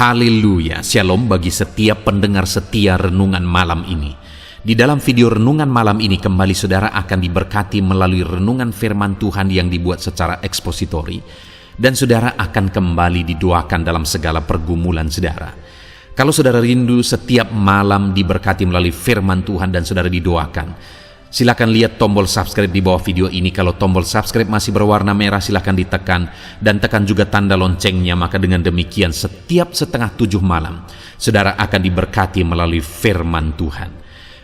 Haleluya, shalom bagi setiap pendengar setia renungan malam ini. Di dalam video renungan malam ini kembali saudara akan diberkati melalui renungan firman Tuhan yang dibuat secara ekspositori. Dan saudara akan kembali didoakan dalam segala pergumulan saudara. Kalau saudara rindu setiap malam diberkati melalui firman Tuhan dan saudara didoakan, silakan lihat tombol subscribe di bawah video ini. Kalau tombol subscribe masih berwarna merah, silakan ditekan dan tekan juga tanda loncengnya. Maka dengan demikian setiap setengah 7 malam saudara akan diberkati melalui firman Tuhan.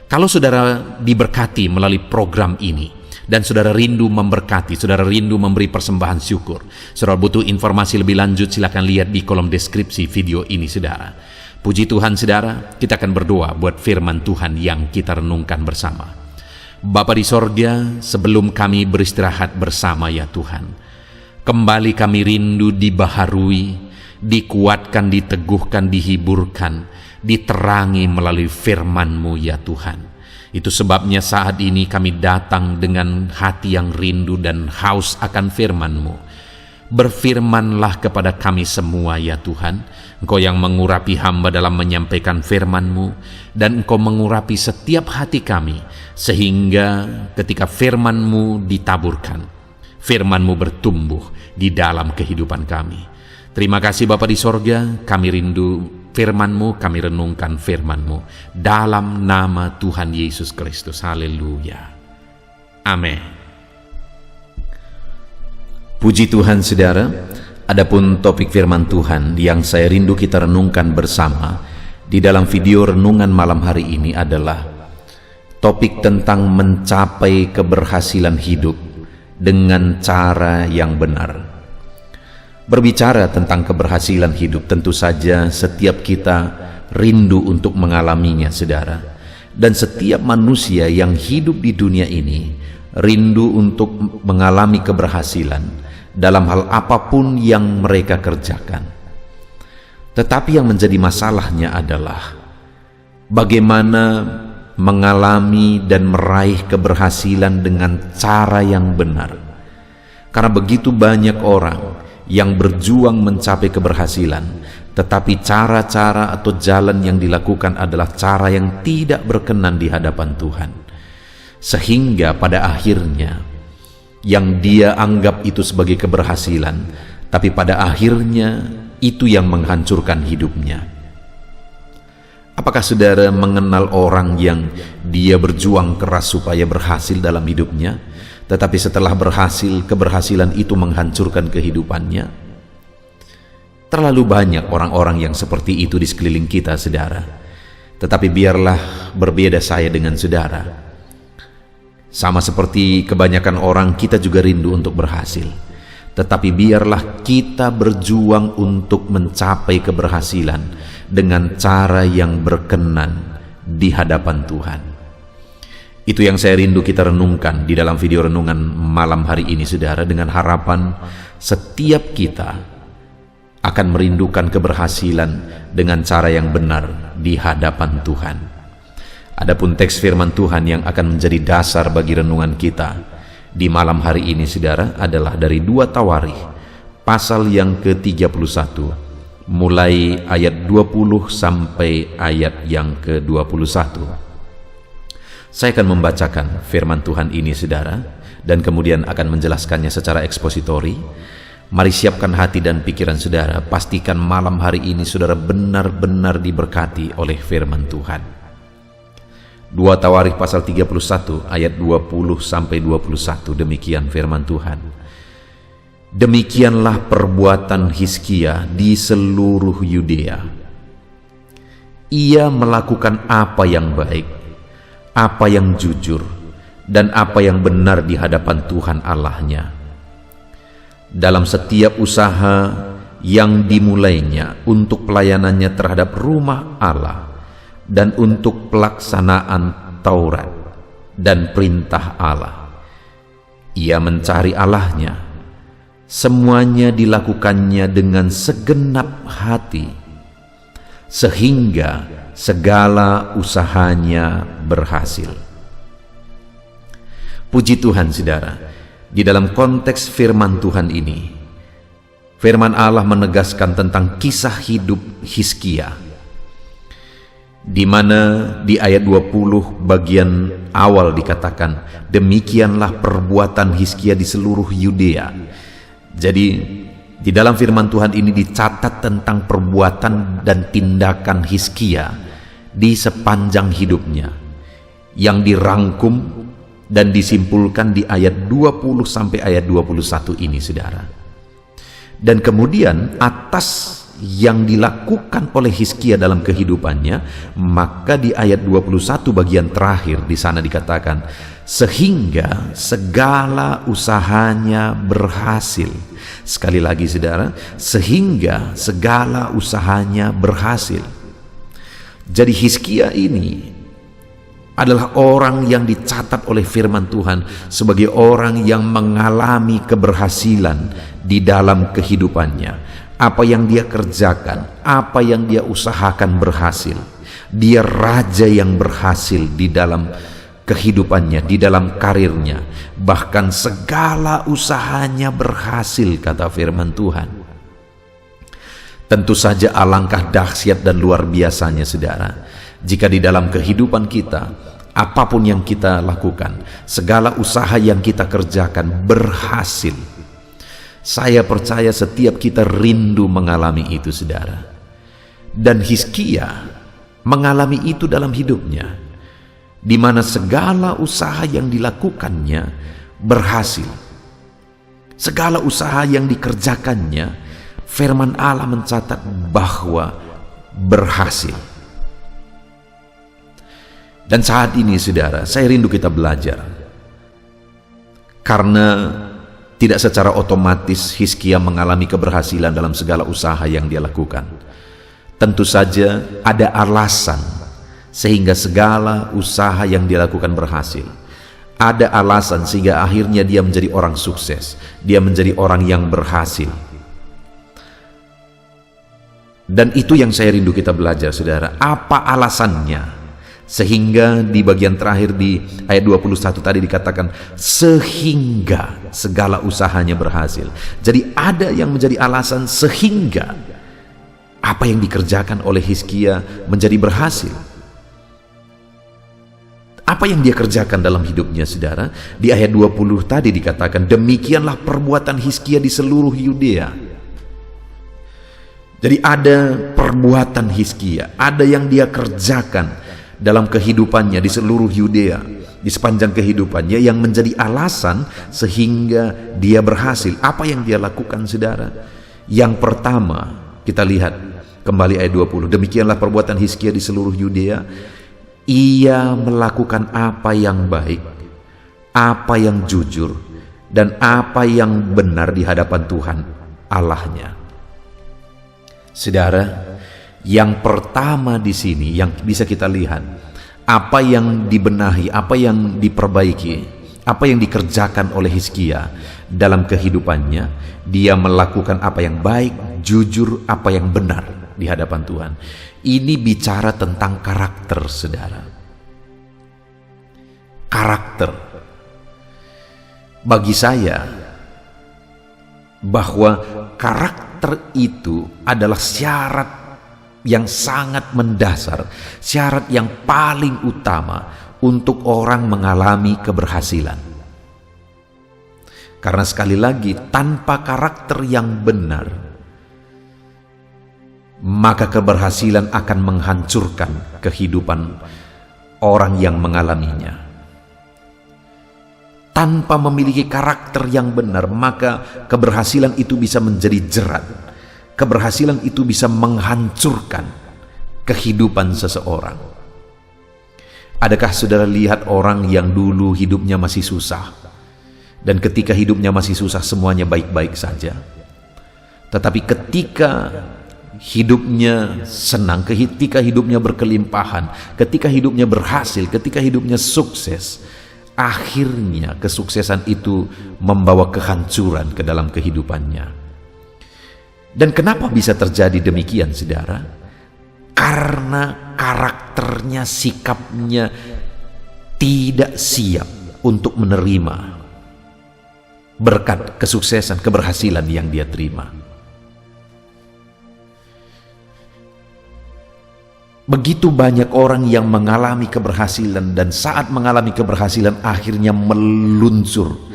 Kalau saudara diberkati melalui program ini dan saudara rindu memberkati, saudara rindu memberi persembahan syukur, saudara butuh informasi lebih lanjut, silakan lihat di kolom deskripsi video ini saudara. Puji Tuhan saudara, kita akan berdoa buat firman Tuhan yang kita renungkan bersama. Bapa di sorga, sebelum kami beristirahat bersama ya Tuhan, kembali kami rindu dibaharui, dikuatkan, diteguhkan, dihiburkan, diterangi melalui firman-Mu ya Tuhan. Itu sebabnya saat ini kami datang dengan hati yang rindu dan haus akan firman-Mu. Berfirmanlah kepada kami semua ya Tuhan. Engkau yang mengurapi hamba dalam menyampaikan firman-Mu, dan Engkau mengurapi setiap hati kami, sehingga ketika firman-Mu ditaburkan, firman-Mu bertumbuh di dalam kehidupan kami. Terima kasih Bapa di sorga, kami rindu firman-Mu, kami renungkan firman-Mu dalam nama Tuhan Yesus Kristus. Haleluya. Amin. Puji Tuhan saudara, adapun topik firman Tuhan yang saya rindu kita renungkan bersama di dalam video renungan malam hari ini adalah topik tentang mencapai keberhasilan hidup dengan cara yang benar. Berbicara tentang keberhasilan hidup, tentu saja setiap kita rindu untuk mengalaminya saudara. Dan setiap manusia yang hidup di dunia ini rindu untuk mengalami keberhasilan dalam hal apapun yang mereka kerjakan. Tetapi yang menjadi masalahnya adalah bagaimana mengalami dan meraih keberhasilan dengan cara yang benar. Karena begitu banyak orang yang berjuang mencapai keberhasilan, tetapi cara-cara atau jalan yang dilakukan adalah cara yang tidak berkenan di hadapan Tuhan. Sehingga pada akhirnya yang dia anggap itu sebagai keberhasilan, tapi pada akhirnya itu yang menghancurkan hidupnya. Apakah saudara mengenal orang yang dia berjuang keras supaya berhasil dalam hidupnya, tetapi setelah berhasil, keberhasilan itu menghancurkan kehidupannya? Terlalu banyak orang-orang yang seperti itu di sekeliling kita saudara. Tetapi biarlah berbeda saya dengan saudara. Sama seperti kebanyakan orang, kita juga rindu untuk berhasil. Tetapi biarlah kita berjuang untuk mencapai keberhasilan dengan cara yang berkenan di hadapan Tuhan. Itu yang saya rindu kita renungkan di dalam video renungan malam hari ini saudara, dengan harapan setiap kita akan merindukan keberhasilan dengan cara yang benar di hadapan Tuhan. Adapun teks firman Tuhan yang akan menjadi dasar bagi renungan kita di malam hari ini saudara adalah dari 2 Tawarikh pasal yang ke-31 mulai ayat 20 sampai ayat yang ke-21. Saya akan membacakan firman Tuhan ini saudara dan kemudian akan menjelaskannya secara ekspositori. Mari siapkan hati dan pikiran saudara, pastikan malam hari ini saudara benar-benar diberkati oleh firman Tuhan. 2 Tawarikh pasal 31 ayat 20 sampai 21, demikian firman Tuhan. Demikianlah perbuatan Hizkia di seluruh Yudea. Ia melakukan apa yang baik, apa yang jujur, dan apa yang benar di hadapan Tuhan Allahnya. Dalam setiap usaha yang dimulainya untuk pelayanannya terhadap rumah Allah dan untuk pelaksanaan Taurat dan perintah Allah, ia mencari Allahnya. Semuanya dilakukannya dengan segenap hati, sehingga segala usahanya berhasil. Puji Tuhan saudara, di dalam konteks firman Tuhan ini Firman Allah menegaskan tentang kisah hidup Hizkia, di mana di ayat 20 bagian awal dikatakan, demikianlah perbuatan Hizkia di seluruh Yudea. Jadi di dalam firman Tuhan ini dicatat tentang perbuatan dan tindakan Hizkia di sepanjang hidupnya, yang dirangkum dan disimpulkan di ayat 20 sampai ayat 21 ini, saudara. Dan kemudian atas yang dilakukan oleh Hizkia dalam kehidupannya, maka di ayat 21 bagian terakhir di sana dikatakan, sehingga segala usahanya berhasil. Sekali lagi saudara, sehingga segala usahanya berhasil. Jadi Hizkia ini adalah orang yang dicatat oleh firman Tuhan sebagai orang yang mengalami keberhasilan di dalam kehidupannya. Apa yang dia kerjakan, apa yang dia usahakan berhasil. Dia raja yang berhasil di dalam kehidupannya, di dalam karirnya. Bahkan segala usahanya berhasil, kata firman Tuhan. Tentu saja alangkah dahsyat dan luar biasanya, saudara, jika di dalam kehidupan kita, apapun yang kita lakukan, segala usaha yang kita kerjakan berhasil. Saya percaya setiap kita rindu mengalami itu, saudara. Dan Hizkia mengalami itu dalam hidupnya, di mana segala usaha yang dilakukannya berhasil. Segala usaha yang dikerjakannya, firman Allah mencatat bahwa berhasil. Dan saat ini, saudara, saya rindu kita belajar, karena tidak secara otomatis Hizkia mengalami keberhasilan dalam segala usaha yang dia lakukan. Tentu saja ada alasan sehingga segala usaha yang dia lakukan berhasil. Ada alasan sehingga akhirnya dia menjadi orang sukses, dia menjadi orang yang berhasil. Dan itu yang saya rindu kita belajar, saudara. Apa alasannya? Sehingga di bagian terakhir di ayat 21 tadi dikatakan, sehingga segala usahanya berhasil. Jadi ada yang menjadi alasan sehingga apa yang dikerjakan oleh Hizkia menjadi berhasil. Apa yang dia kerjakan dalam hidupnya, saudara? Di ayat 20 tadi dikatakan, demikianlah perbuatan Hizkia di seluruh Yudea. Jadi ada perbuatan Hizkia, ada yang dia kerjakan dalam kehidupannya di seluruh Yudea, di sepanjang kehidupannya, yang menjadi alasan sehingga dia berhasil. Apa yang dia lakukan, saudara? Yang pertama, kita lihat kembali ayat 20. Demikianlah perbuatan Hizkia di seluruh Yudea. Ia melakukan apa yang baik, apa yang jujur, dan apa yang benar di hadapan Tuhan Allahnya. Saudara, yang pertama di sini yang bisa kita lihat, apa yang dibenahi, apa yang diperbaiki, apa yang dikerjakan oleh Hizkia dalam kehidupannya. Dia melakukan apa yang baik, jujur, apa yang benar di hadapan Tuhan. Ini bicara tentang karakter, saudara. Karakter. Bagi saya, bahwa karakter itu adalah syarat yang sangat mendasar, syarat yang paling utama untuk orang mengalami keberhasilan. Karena sekali lagi, tanpa karakter yang benar, maka keberhasilan akan menghancurkan kehidupan orang yang mengalaminya. Tanpa memiliki karakter yang benar, maka keberhasilan itu bisa menjadi jerat. Keberhasilan itu bisa menghancurkan kehidupan seseorang. Adakah saudara lihat orang yang dulu hidupnya masih susah, dan ketika hidupnya masih susah semuanya baik-baik saja, tetapi ketika hidupnya senang, ketika hidupnya berkelimpahan, ketika hidupnya berhasil, ketika hidupnya sukses, akhirnya kesuksesan itu membawa kehancuran ke dalam kehidupannya. Dan kenapa bisa terjadi demikian, saudara? Karena karakternya, sikapnya tidak siap untuk menerima berkat kesuksesan, keberhasilan yang dia terima. Begitu banyak orang yang mengalami keberhasilan, dan saat mengalami keberhasilan akhirnya meluncur,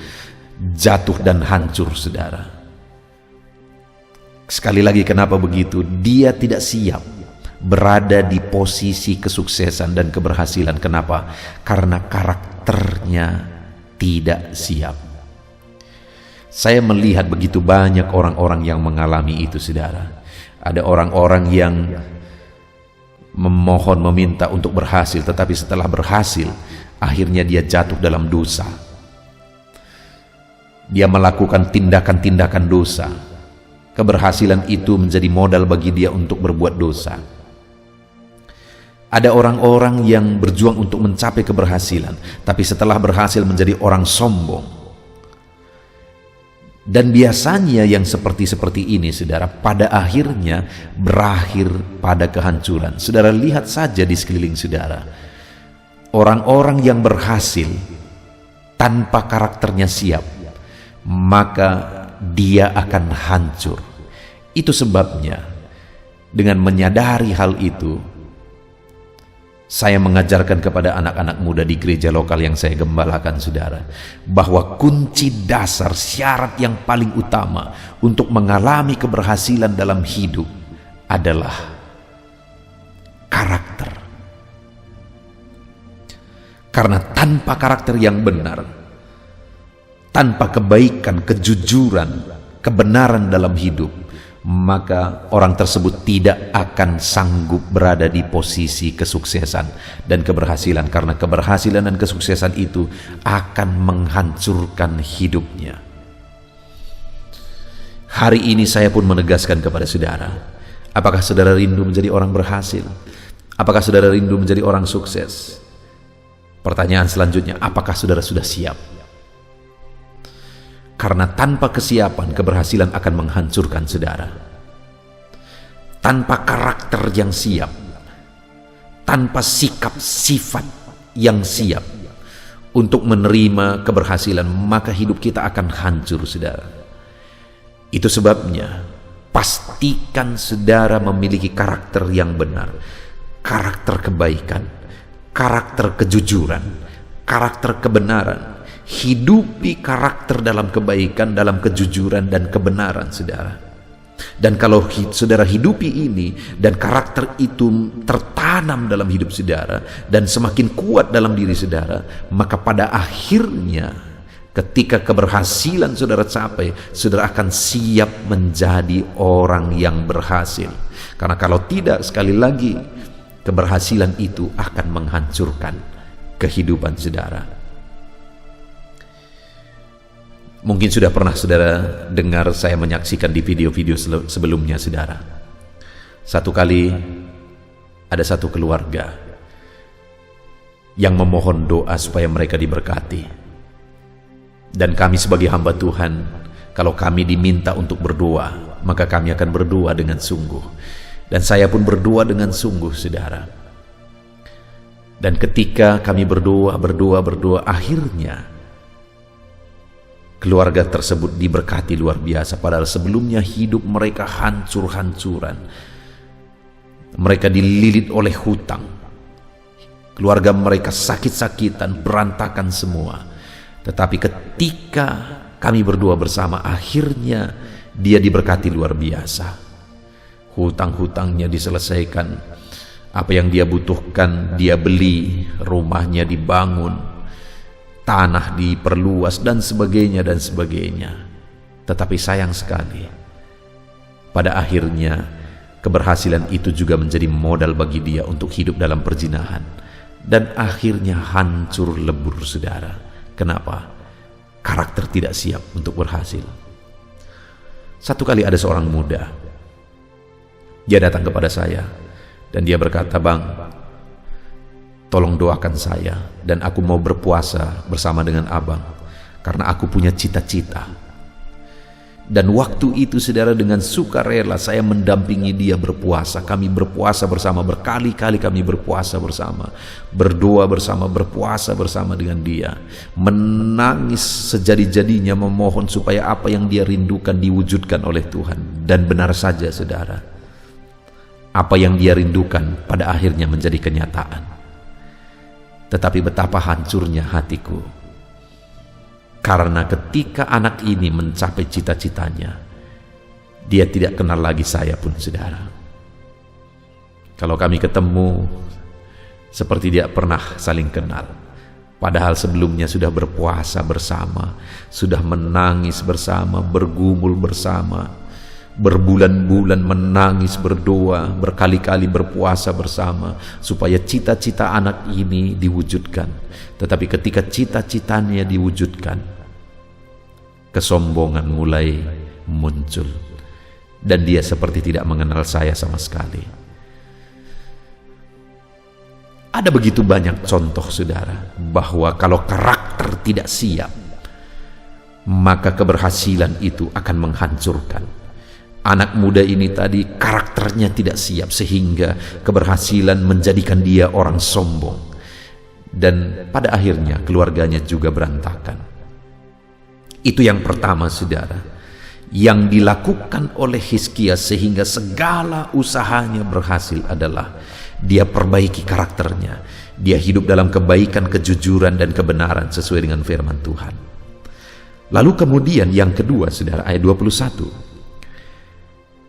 jatuh dan hancur, saudara. Sekali lagi, kenapa begitu? Dia tidak siap berada di posisi kesuksesan dan keberhasilan. Kenapa? Karena karakternya tidak siap. Saya melihat begitu banyak orang-orang yang mengalami itu, saudara. Ada orang-orang yang memohon, meminta untuk berhasil, tetapi setelah berhasil akhirnya dia jatuh dalam dosa. Dia melakukan tindakan-tindakan dosa. Keberhasilan itu menjadi modal bagi dia untuk berbuat dosa. Ada orang-orang yang berjuang untuk mencapai keberhasilan, tapi setelah berhasil menjadi orang sombong. Dan biasanya yang seperti ini, saudara, pada akhirnya berakhir pada kehancuran. Saudara lihat saja di sekeliling saudara, orang-orang yang berhasil tanpa karakternya siap, maka dia akan hancur. Itu sebabnya dengan menyadari hal itu, saya mengajarkan kepada anak-anak muda di gereja lokal yang saya gembalakan, saudara, bahwa kunci dasar, syarat yang paling utama untuk mengalami keberhasilan dalam hidup adalah karakter. Karena tanpa karakter yang benar, tanpa kebaikan, kejujuran, kebenaran dalam hidup, maka orang tersebut tidak akan sanggup berada di posisi kesuksesan dan keberhasilan, karena keberhasilan dan kesuksesan itu akan menghancurkan hidupnya. Hari ini saya pun menegaskan kepada saudara, apakah saudara rindu menjadi orang berhasil? Apakah saudara rindu menjadi orang sukses? Pertanyaan selanjutnya, apakah saudara sudah siap? Karena tanpa kesiapan, keberhasilan akan menghancurkan saudara. Tanpa karakter yang siap, tanpa sikap sifat yang siap untuk menerima keberhasilan, maka hidup kita akan hancur, saudara. Itu sebabnya pastikan saudara memiliki karakter yang benar, karakter kebaikan, karakter kejujuran, karakter kebenaran. Hidupi karakter dalam kebaikan, dalam kejujuran dan kebenaran, saudara. Dan kalau saudara hidupi ini dan karakter itu tertanam dalam hidup saudara dan semakin kuat dalam diri saudara, maka pada akhirnya ketika keberhasilan saudara capai, saudara akan siap menjadi orang yang berhasil. Karena kalau tidak, sekali lagi, keberhasilan itu akan menghancurkan kehidupan saudara. Mungkin sudah pernah saudara dengar saya menyaksikan di video-video sebelumnya, saudara. Satu kali ada satu keluarga yang memohon doa supaya mereka diberkati. Dan kami sebagai hamba Tuhan, kalau kami diminta untuk berdoa, maka kami akan berdoa dengan sungguh. Dan saya pun berdoa dengan sungguh, saudara. Dan ketika kami berdoa, akhirnya keluarga tersebut diberkati luar biasa, padahal sebelumnya hidup mereka hancur-hancuran. Mereka dililit oleh hutang. Keluarga mereka sakit-sakitan, berantakan semua. Tetapi ketika kami berdoa bersama, akhirnya dia diberkati luar biasa. Hutang-hutangnya diselesaikan. Apa yang dia butuhkan dia beli, rumahnya dibangun, tanah diperluas dan sebagainya dan sebagainya. Tetapi sayang sekali, pada akhirnya keberhasilan itu juga menjadi modal bagi dia untuk hidup dalam perzinahan, dan akhirnya hancur lebur, saudara. Kenapa? Karakter tidak siap untuk berhasil. Satu kali ada seorang muda, dia datang kepada saya dan dia berkata, "Bang, tolong doakan saya, dan aku mau berpuasa bersama dengan abang, karena aku punya cita-cita." Dan waktu itu, saudara, dengan sukarela saya mendampingi dia berpuasa. Kami berpuasa bersama, berkali-kali kami berpuasa bersama, berdoa bersama, berpuasa bersama dengan dia, menangis sejadi-jadinya, memohon supaya apa yang dia rindukan diwujudkan oleh Tuhan. Dan benar saja, saudara, Apa yang dia rindukan pada akhirnya menjadi kenyataan. Tetapi betapa hancurnya hatiku, karena ketika anak ini mencapai cita-citanya, dia tidak kenal lagi saya pun, saudara. Kalau kami ketemu, seperti tidak pernah saling kenal. Padahal sebelumnya sudah berpuasa bersama, sudah menangis bersama, bergumul bersama, berbulan-bulan menangis, berdoa, berkali-kali berpuasa bersama, supaya cita-cita anak ini diwujudkan. Tetapi ketika cita-citanya diwujudkan, kesombongan mulai muncul, dan dia seperti tidak mengenal saya sama sekali. Ada begitu banyak contoh, saudara, bahwa kalau karakter tidak siap, maka keberhasilan itu akan menghancurkan. Anak muda ini tadi karakternya tidak siap, sehingga keberhasilan menjadikan dia orang sombong, dan pada akhirnya keluarganya juga berantakan. Itu yang pertama, saudara, yang dilakukan oleh Hizkia sehingga segala usahanya berhasil adalah dia perbaiki karakternya. Dia hidup dalam kebaikan, kejujuran, dan kebenaran sesuai dengan firman Tuhan. Lalu kemudian yang kedua, saudara, ayat 21.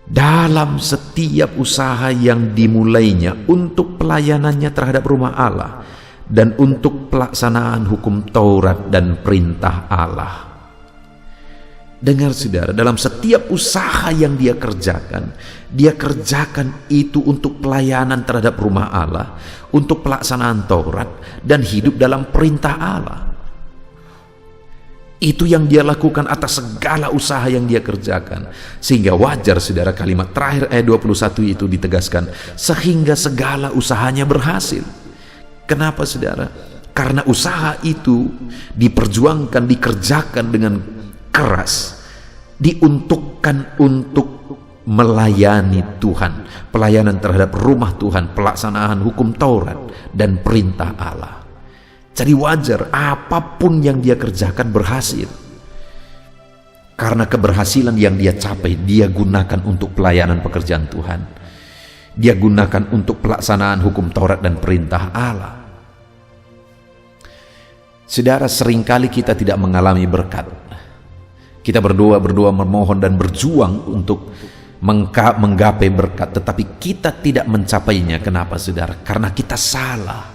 Dalam setiap usaha yang dimulainya untuk pelayanannya terhadap rumah Allah dan untuk pelaksanaan hukum Taurat dan perintah Allah. Dengar, saudara, dalam setiap usaha yang dia kerjakan itu untuk pelayanan terhadap rumah Allah, untuk pelaksanaan Taurat, dan hidup dalam perintah Allah. Itu yang dia lakukan atas segala usaha yang dia kerjakan. Sehingga wajar, saudara, kalimat terakhir ayat 21 itu ditegaskan, sehingga segala usahanya berhasil. Kenapa, saudara? Karena usaha itu diperjuangkan, dikerjakan dengan keras, diuntukkan untuk melayani Tuhan, pelayanan terhadap rumah Tuhan, pelaksanaan hukum Taurat dan perintah Allah. Jadi wajar apapun yang dia kerjakan berhasil, karena keberhasilan yang dia capai dia gunakan untuk pelayanan pekerjaan Tuhan, dia gunakan untuk pelaksanaan hukum Taurat dan perintah Allah. Saudara, seringkali kita tidak mengalami berkat. Kita berdoa, memohon dan berjuang untuk menggapai berkat, tetapi kita tidak mencapainya. Kenapa, saudara? Karena kita salah.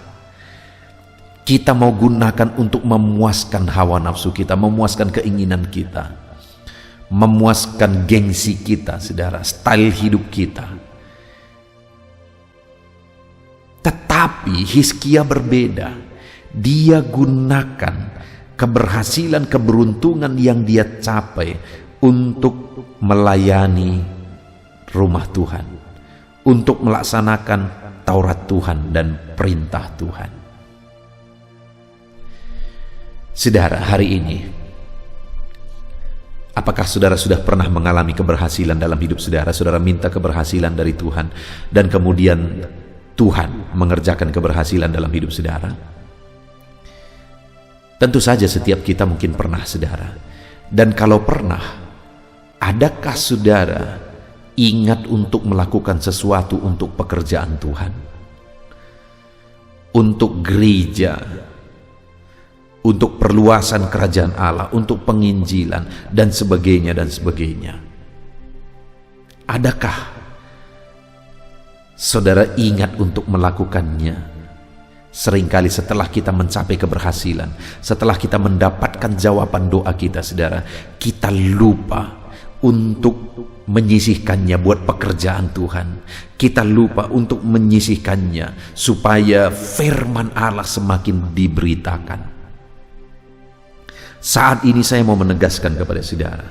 Kita mau gunakan untuk memuaskan hawa nafsu kita, memuaskan keinginan kita, memuaskan gengsi kita, saudara, style hidup kita. Tetapi Hizkia berbeda. Dia gunakan keberhasilan, keberuntungan yang dia capai untuk melayani rumah Tuhan, untuk melaksanakan Taurat Tuhan dan perintah Tuhan. Saudara, hari ini apakah saudara sudah pernah mengalami keberhasilan dalam hidup saudara? Saudara minta keberhasilan dari Tuhan, dan kemudian Tuhan mengerjakan keberhasilan dalam hidup saudara? Tentu saja setiap kita mungkin pernah, saudara. Dan kalau pernah, adakah saudara ingat untuk melakukan sesuatu untuk pekerjaan Tuhan, untuk gereja, untuk perluasan kerajaan Allah, untuk penginjilan, dan sebagainya dan sebagainya? Adakah saudara ingat untuk melakukannya? Seringkali setelah kita mencapai keberhasilan, setelah kita mendapatkan jawaban doa kita, saudara, kita lupa untuk menyisihkannya buat pekerjaan Tuhan. Kita lupa untuk menyisihkannya supaya firman Allah semakin diberitakan. Saat ini saya mau menegaskan kepada saudara,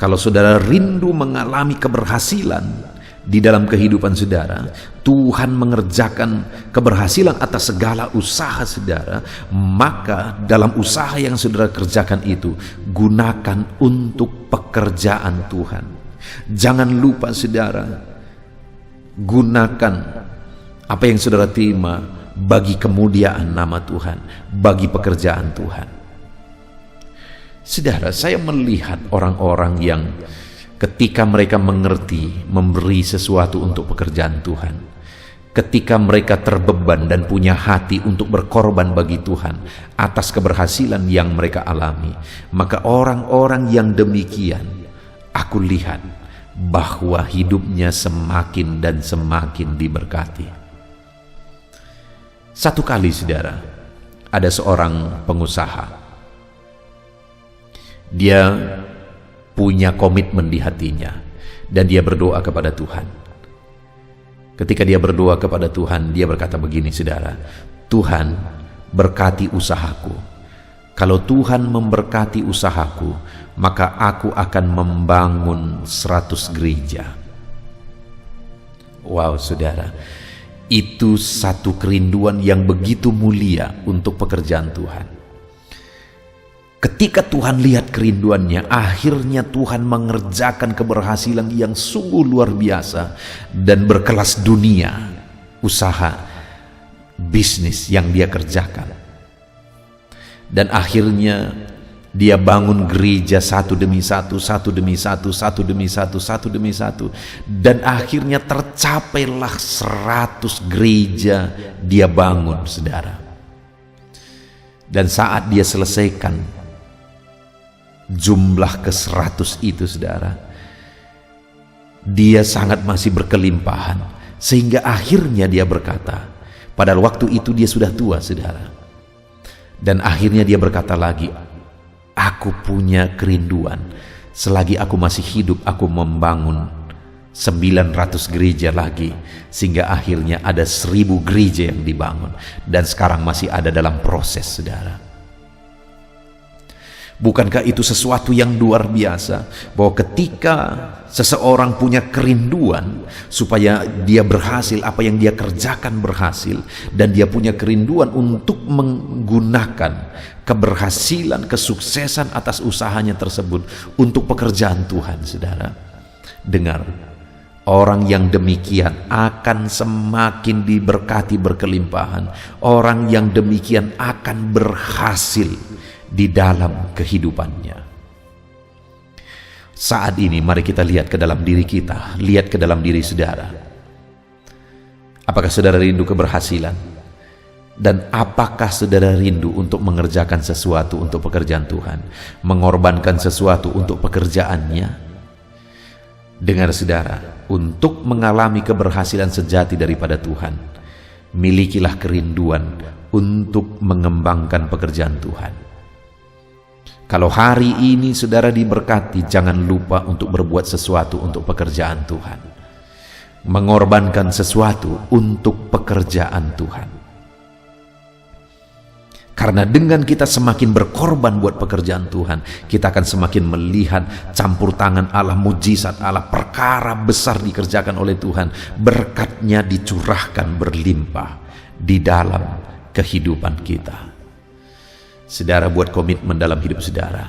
kalau saudara rindu mengalami keberhasilan di dalam kehidupan saudara, Tuhan mengerjakan keberhasilan atas segala usaha saudara, maka dalam usaha yang saudara kerjakan itu, gunakan untuk pekerjaan Tuhan. Jangan lupa, saudara, gunakan apa yang saudara terima bagi kemuliaan nama Tuhan, bagi pekerjaan Tuhan. Saudara, saya melihat orang-orang yang ketika mereka mengerti memberi sesuatu untuk pekerjaan Tuhan, ketika mereka terbeban dan punya hati untuk berkorban bagi Tuhan atas keberhasilan yang mereka alami, maka orang-orang yang demikian aku lihat bahwa hidupnya semakin dan semakin diberkati. Satu kali, saudara, ada seorang pengusaha. Dia punya komitmen di hatinya dan dia berdoa kepada Tuhan. Ketika dia berdoa kepada Tuhan, dia berkata begini, saudara, Tuhan, berkati usahaku. Kalau Tuhan memberkati usahaku, maka aku akan membangun 100 gereja. Wow, saudara, itu satu kerinduan yang begitu mulia untuk pekerjaan Tuhan. Ketika Tuhan lihat kerinduannya, akhirnya Tuhan mengerjakan keberhasilan yang sungguh luar biasa dan berkelas dunia, usaha bisnis yang dia kerjakan. Dan akhirnya dia bangun gereja satu demi satu, satu demi satu, satu demi satu, satu demi satu. Dan akhirnya tercapailah 100 gereja dia bangun, saudara. Dan saat dia selesaikan jumlah ke-100 itu, saudara, dia sangat masih berkelimpahan, sehingga akhirnya dia berkata, padahal waktu itu dia sudah tua, saudara, dan akhirnya dia berkata lagi, aku punya kerinduan, selagi aku masih hidup aku membangun 900 gereja lagi, sehingga akhirnya ada 1000 gereja yang dibangun, dan sekarang masih ada dalam proses, saudara. Bukankah itu sesuatu yang luar biasa, bahwa ketika seseorang punya kerinduan supaya dia berhasil, apa yang dia kerjakan berhasil, dan dia punya kerinduan untuk menggunakan keberhasilan, kesuksesan atas usahanya tersebut untuk pekerjaan Tuhan, saudara, dengar, orang yang demikian akan semakin diberkati berkelimpahan. Orang yang demikian akan berhasil di dalam kehidupannya. Saat ini mari kita lihat ke dalam diri kita, lihat ke dalam diri saudara. Apakah saudara rindu keberhasilan? Dan apakah saudara rindu untuk mengerjakan sesuatu untuk pekerjaan Tuhan, mengorbankan sesuatu untuk pekerjaannya? Dengar saudara, untuk mengalami keberhasilan sejati daripada Tuhan, milikilah kerinduan untuk mengembangkan pekerjaan Tuhan. Kalau hari ini saudara diberkati, jangan lupa untuk berbuat sesuatu untuk pekerjaan Tuhan, mengorbankan sesuatu untuk pekerjaan Tuhan. Karena dengan kita semakin berkorban buat pekerjaan Tuhan, kita akan semakin melihat campur tangan Allah, mujizat Allah, perkara besar dikerjakan oleh Tuhan, berkatnya dicurahkan berlimpah di dalam kehidupan kita. Saudara buat komitmen dalam hidup saudara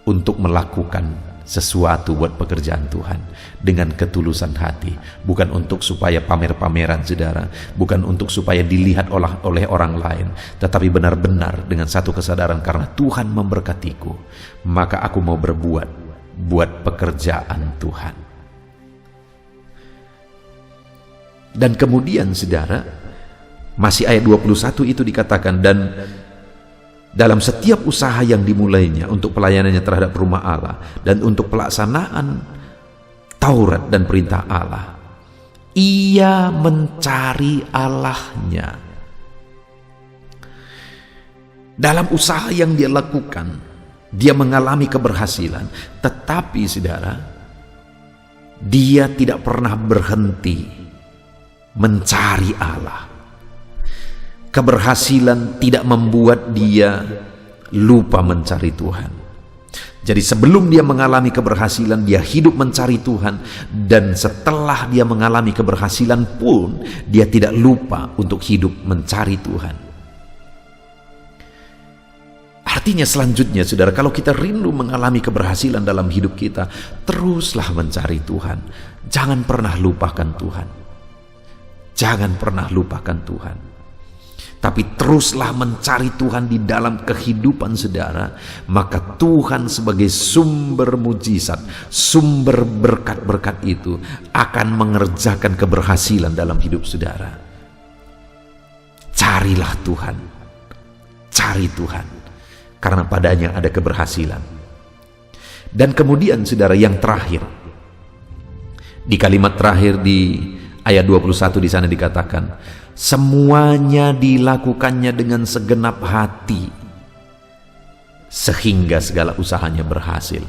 untuk melakukan sesuatu buat pekerjaan Tuhan dengan ketulusan hati, bukan untuk supaya pamer-pameran saudara, bukan untuk supaya dilihat oleh orang lain, tetapi benar-benar dengan satu kesadaran, karena Tuhan memberkatiku, maka aku mau berbuat buat pekerjaan Tuhan. Dan kemudian saudara, masih ayat 21 itu dikatakan, dan dalam setiap usaha yang dimulainya untuk pelayanannya terhadap rumah Allah dan untuk pelaksanaan Taurat dan perintah Allah, ia mencari Allahnya. Dalam usaha yang dia lakukan, dia mengalami keberhasilan, tetapi saudara, dia tidak pernah berhenti mencari Allah. Keberhasilan tidak membuat dia lupa mencari Tuhan. Jadi sebelum dia mengalami keberhasilan, dia hidup mencari Tuhan, dan setelah dia mengalami keberhasilan pun dia tidak lupa untuk hidup mencari Tuhan. Artinya selanjutnya saudara, kalau kita rindu mengalami keberhasilan dalam hidup kita, teruslah mencari Tuhan. Jangan pernah lupakan Tuhan. Jangan pernah lupakan Tuhan. tapi teruslah mencari Tuhan di dalam kehidupan saudara, maka Tuhan sebagai sumber mujizat, sumber berkat-berkat itu akan mengerjakan keberhasilan dalam hidup saudara. Carilah Tuhan, cari Tuhan, karena padanya ada keberhasilan. Dan kemudian saudara, yang terakhir, di kalimat terakhir di ayat 21 di sana dikatakan, semuanya dilakukannya dengan segenap hati sehingga segala usahanya berhasil.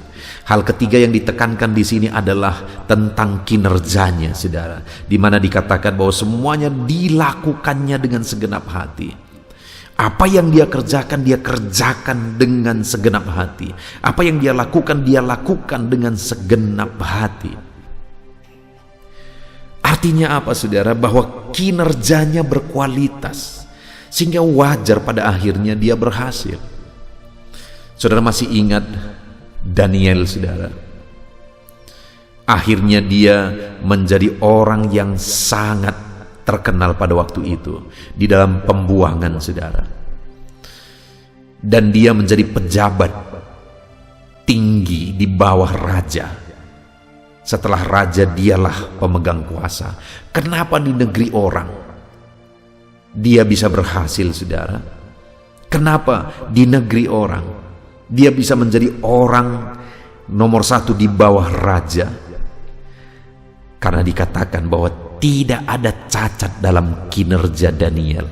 Hal ketiga yang ditekankan di sini adalah tentang kinerjanya saudara, di mana dikatakan bahwa semuanya dilakukannya dengan segenap hati. Apa yang dia kerjakan dengan segenap hati. Apa yang dia lakukan dengan segenap hati. Artinya apa saudara? Bahwa kinerjanya berkualitas, sehingga wajar pada akhirnya dia berhasil. Saudara masih ingat Daniel saudara? Akhirnya dia menjadi orang yang sangat terkenal pada waktu itu di dalam pembuangan saudara. Dan dia menjadi pejabat tinggi di bawah raja. Setelah raja dialah pemegang kuasa. Kenapa di negeri orang dia bisa berhasil saudara? Kenapa di negeri orang dia bisa menjadi orang nomor satu di bawah raja? Karena dikatakan bahwa tidak ada cacat dalam kinerja Daniel.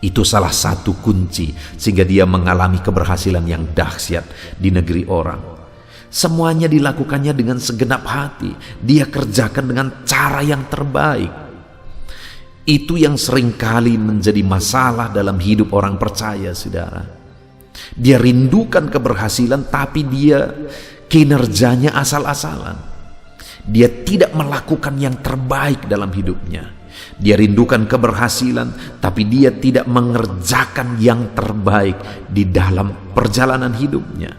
Itu salah satu kunci sehingga dia mengalami keberhasilan yang dahsyat di negeri orang. Semuanya dilakukannya dengan segenap hati. Dia kerjakan dengan cara yang terbaik. Itu yang seringkali menjadi masalah dalam hidup orang percaya saudara. Dia rindukan keberhasilan tapi dia kinerjanya asal-asalan. Dia tidak melakukan yang terbaik dalam hidupnya. Dia rindukan keberhasilan, tapi dia tidak mengerjakan yang terbaik di dalam perjalanan hidupnya.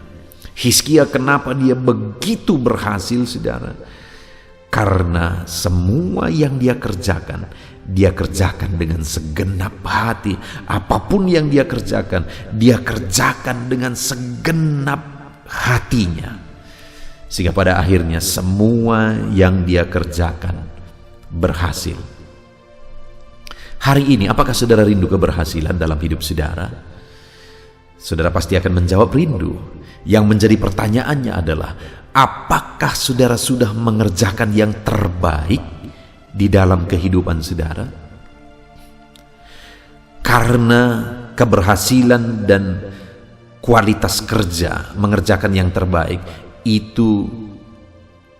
Hizkia kenapa dia begitu berhasil saudara? Karena semua yang dia kerjakan dengan segenap hati. Apapun yang dia kerjakan dengan segenap hatinya. Sehingga pada akhirnya semua yang dia kerjakan berhasil. Hari ini apakah saudara rindu keberhasilan dalam hidup saudara? Saudara pasti akan menjawab rindu. Yang menjadi pertanyaannya adalah, apakah saudara sudah mengerjakan yang terbaik di dalam kehidupan saudara? Karena keberhasilan dan kualitas kerja mengerjakan yang terbaik itu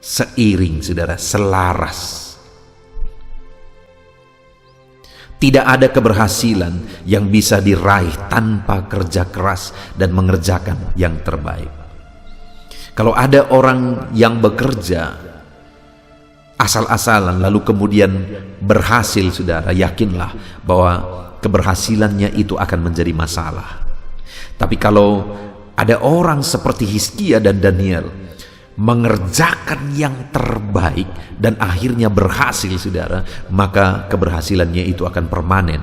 seiring saudara, selaras. Tidak ada keberhasilan yang bisa diraih tanpa kerja keras dan mengerjakan yang terbaik. Kalau ada orang yang bekerja asal-asalan lalu kemudian berhasil saudara, yakinlah bahwa keberhasilannya itu akan menjadi masalah. Tapi kalau ada orang seperti Hizkia dan Daniel mengerjakan yang terbaik dan akhirnya berhasil saudara, maka keberhasilannya itu akan permanen.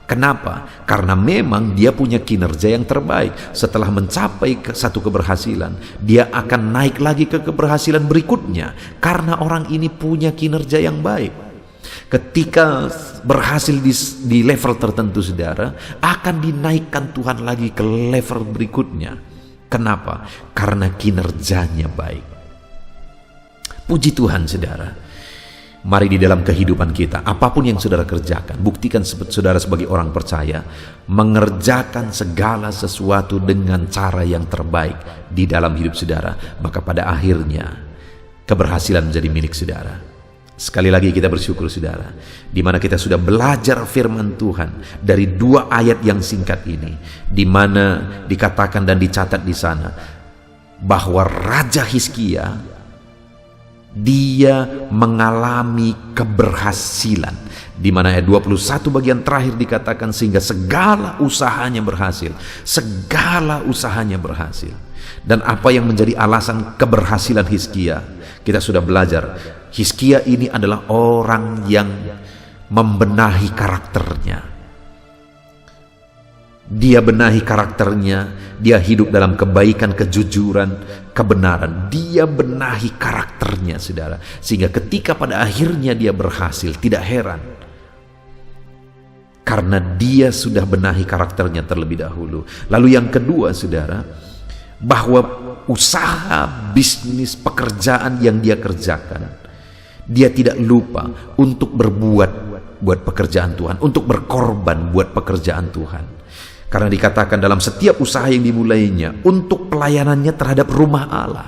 Kenapa? Karena memang dia punya kinerja yang terbaik. Setelah mencapai satu keberhasilan, dia akan naik lagi ke keberhasilan berikutnya, karena orang ini punya kinerja yang baik. Ketika berhasil di level tertentu saudara, akan dinaikkan Tuhan lagi ke level berikutnya. Kenapa? Karena kinerjanya baik. Puji Tuhan saudara. Mari di dalam kehidupan kita, apapun yang saudara kerjakan, buktikan saudara sebagai orang percaya mengerjakan segala sesuatu dengan cara yang terbaik di dalam hidup saudara, maka pada akhirnya keberhasilan menjadi milik saudara. Sekali lagi kita bersyukur saudara, di mana kita sudah belajar firman Tuhan dari 2 ayat yang singkat ini, di mana dikatakan dan dicatat di sana bahwa Raja Hizkia dia mengalami keberhasilan, di mana ayat 21 bagian terakhir dikatakan sehingga segala usahanya berhasil. Segala usahanya berhasil. Dan apa yang menjadi alasan keberhasilan Hizkia? Kita sudah belajar, Hizkia ini adalah orang yang membenahi karakternya. Dia benahi karakternya, dia hidup dalam kebaikan, kejujuran, kebenaran. Dia benahi karakternya, saudara. Sehingga ketika pada akhirnya dia berhasil, tidak heran. Karena dia sudah benahi karakternya terlebih dahulu. Lalu yang kedua, saudara, bahwa usaha, bisnis, pekerjaan yang dia kerjakan, dia tidak lupa untuk berbuat buat pekerjaan Tuhan, untuk berkorban buat pekerjaan Tuhan. Karena dikatakan dalam setiap usaha yang dimulainya untuk pelayanannya terhadap rumah Allah.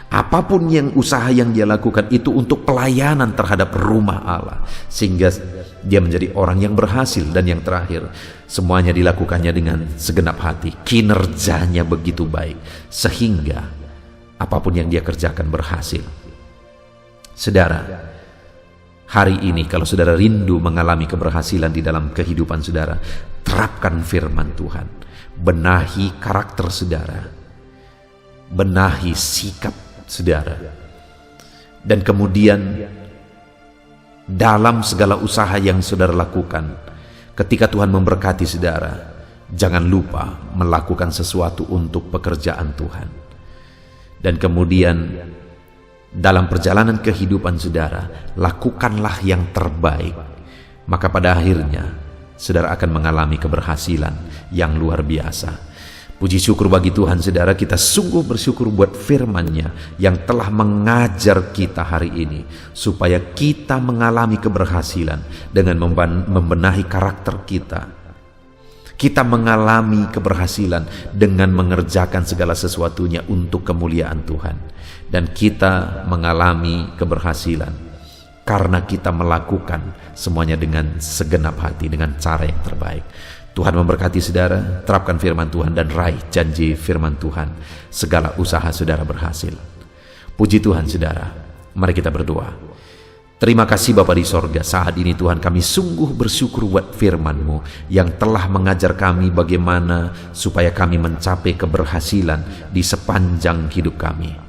Apapun yang usaha yang dia lakukan itu untuk pelayanan terhadap rumah Allah. Sehingga dia menjadi orang yang berhasil. Dan yang terakhir, semuanya dilakukannya dengan segenap hati. Kinerjanya begitu baik. Sehingga apapun yang dia kerjakan berhasil. Saudara, hari ini kalau saudara rindu mengalami keberhasilan di dalam kehidupan saudara, terapkan firman Tuhan. Benahi karakter saudara. Benahi sikap saudara. Dan kemudian dalam segala usaha yang saudara lakukan, ketika Tuhan memberkati saudara, jangan lupa melakukan sesuatu untuk pekerjaan Tuhan. Dan kemudian dalam perjalanan kehidupan saudara, lakukanlah yang terbaik. Maka pada akhirnya saudara akan mengalami keberhasilan yang luar biasa. Puji syukur bagi Tuhan, saudara. Kita sungguh bersyukur buat firman-Nya yang telah mengajar kita hari ini, supaya kita mengalami keberhasilan dengan membenahi karakter kita. Kita mengalami keberhasilan dengan mengerjakan segala sesuatunya untuk kemuliaan Tuhan. Dan kita mengalami keberhasilan karena kita melakukan semuanya dengan segenap hati, dengan cara yang terbaik. Tuhan memberkati saudara, terapkan firman Tuhan dan raih janji firman Tuhan. Segala usaha saudara berhasil. Puji Tuhan saudara, mari kita berdoa. Terima kasih Bapa di sorga, saat ini Tuhan kami sungguh bersyukur buat firman-Mu yang telah mengajar kami bagaimana supaya kami mencapai keberhasilan di sepanjang hidup kami.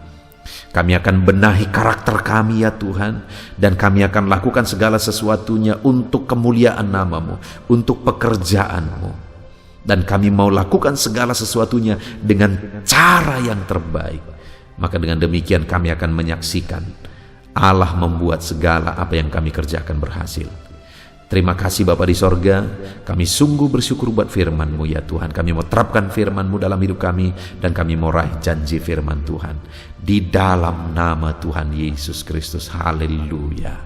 Kami akan benahi karakter kami ya Tuhan, dan kami akan lakukan segala sesuatunya untuk kemuliaan nama-Mu, untuk pekerjaan-Mu. Dan kami mau lakukan segala sesuatunya dengan cara yang terbaik. Maka dengan demikian kami akan menyaksikan Allah membuat segala apa yang kami kerjakan berhasil. Terima kasih Bapa di sorga, kami sungguh bersyukur buat firman-Mu ya Tuhan. Kami mau terapkan firman-Mu dalam hidup kami, dan kami mau raih janji firman Tuhan. Di dalam nama Tuhan Yesus Kristus, haleluya.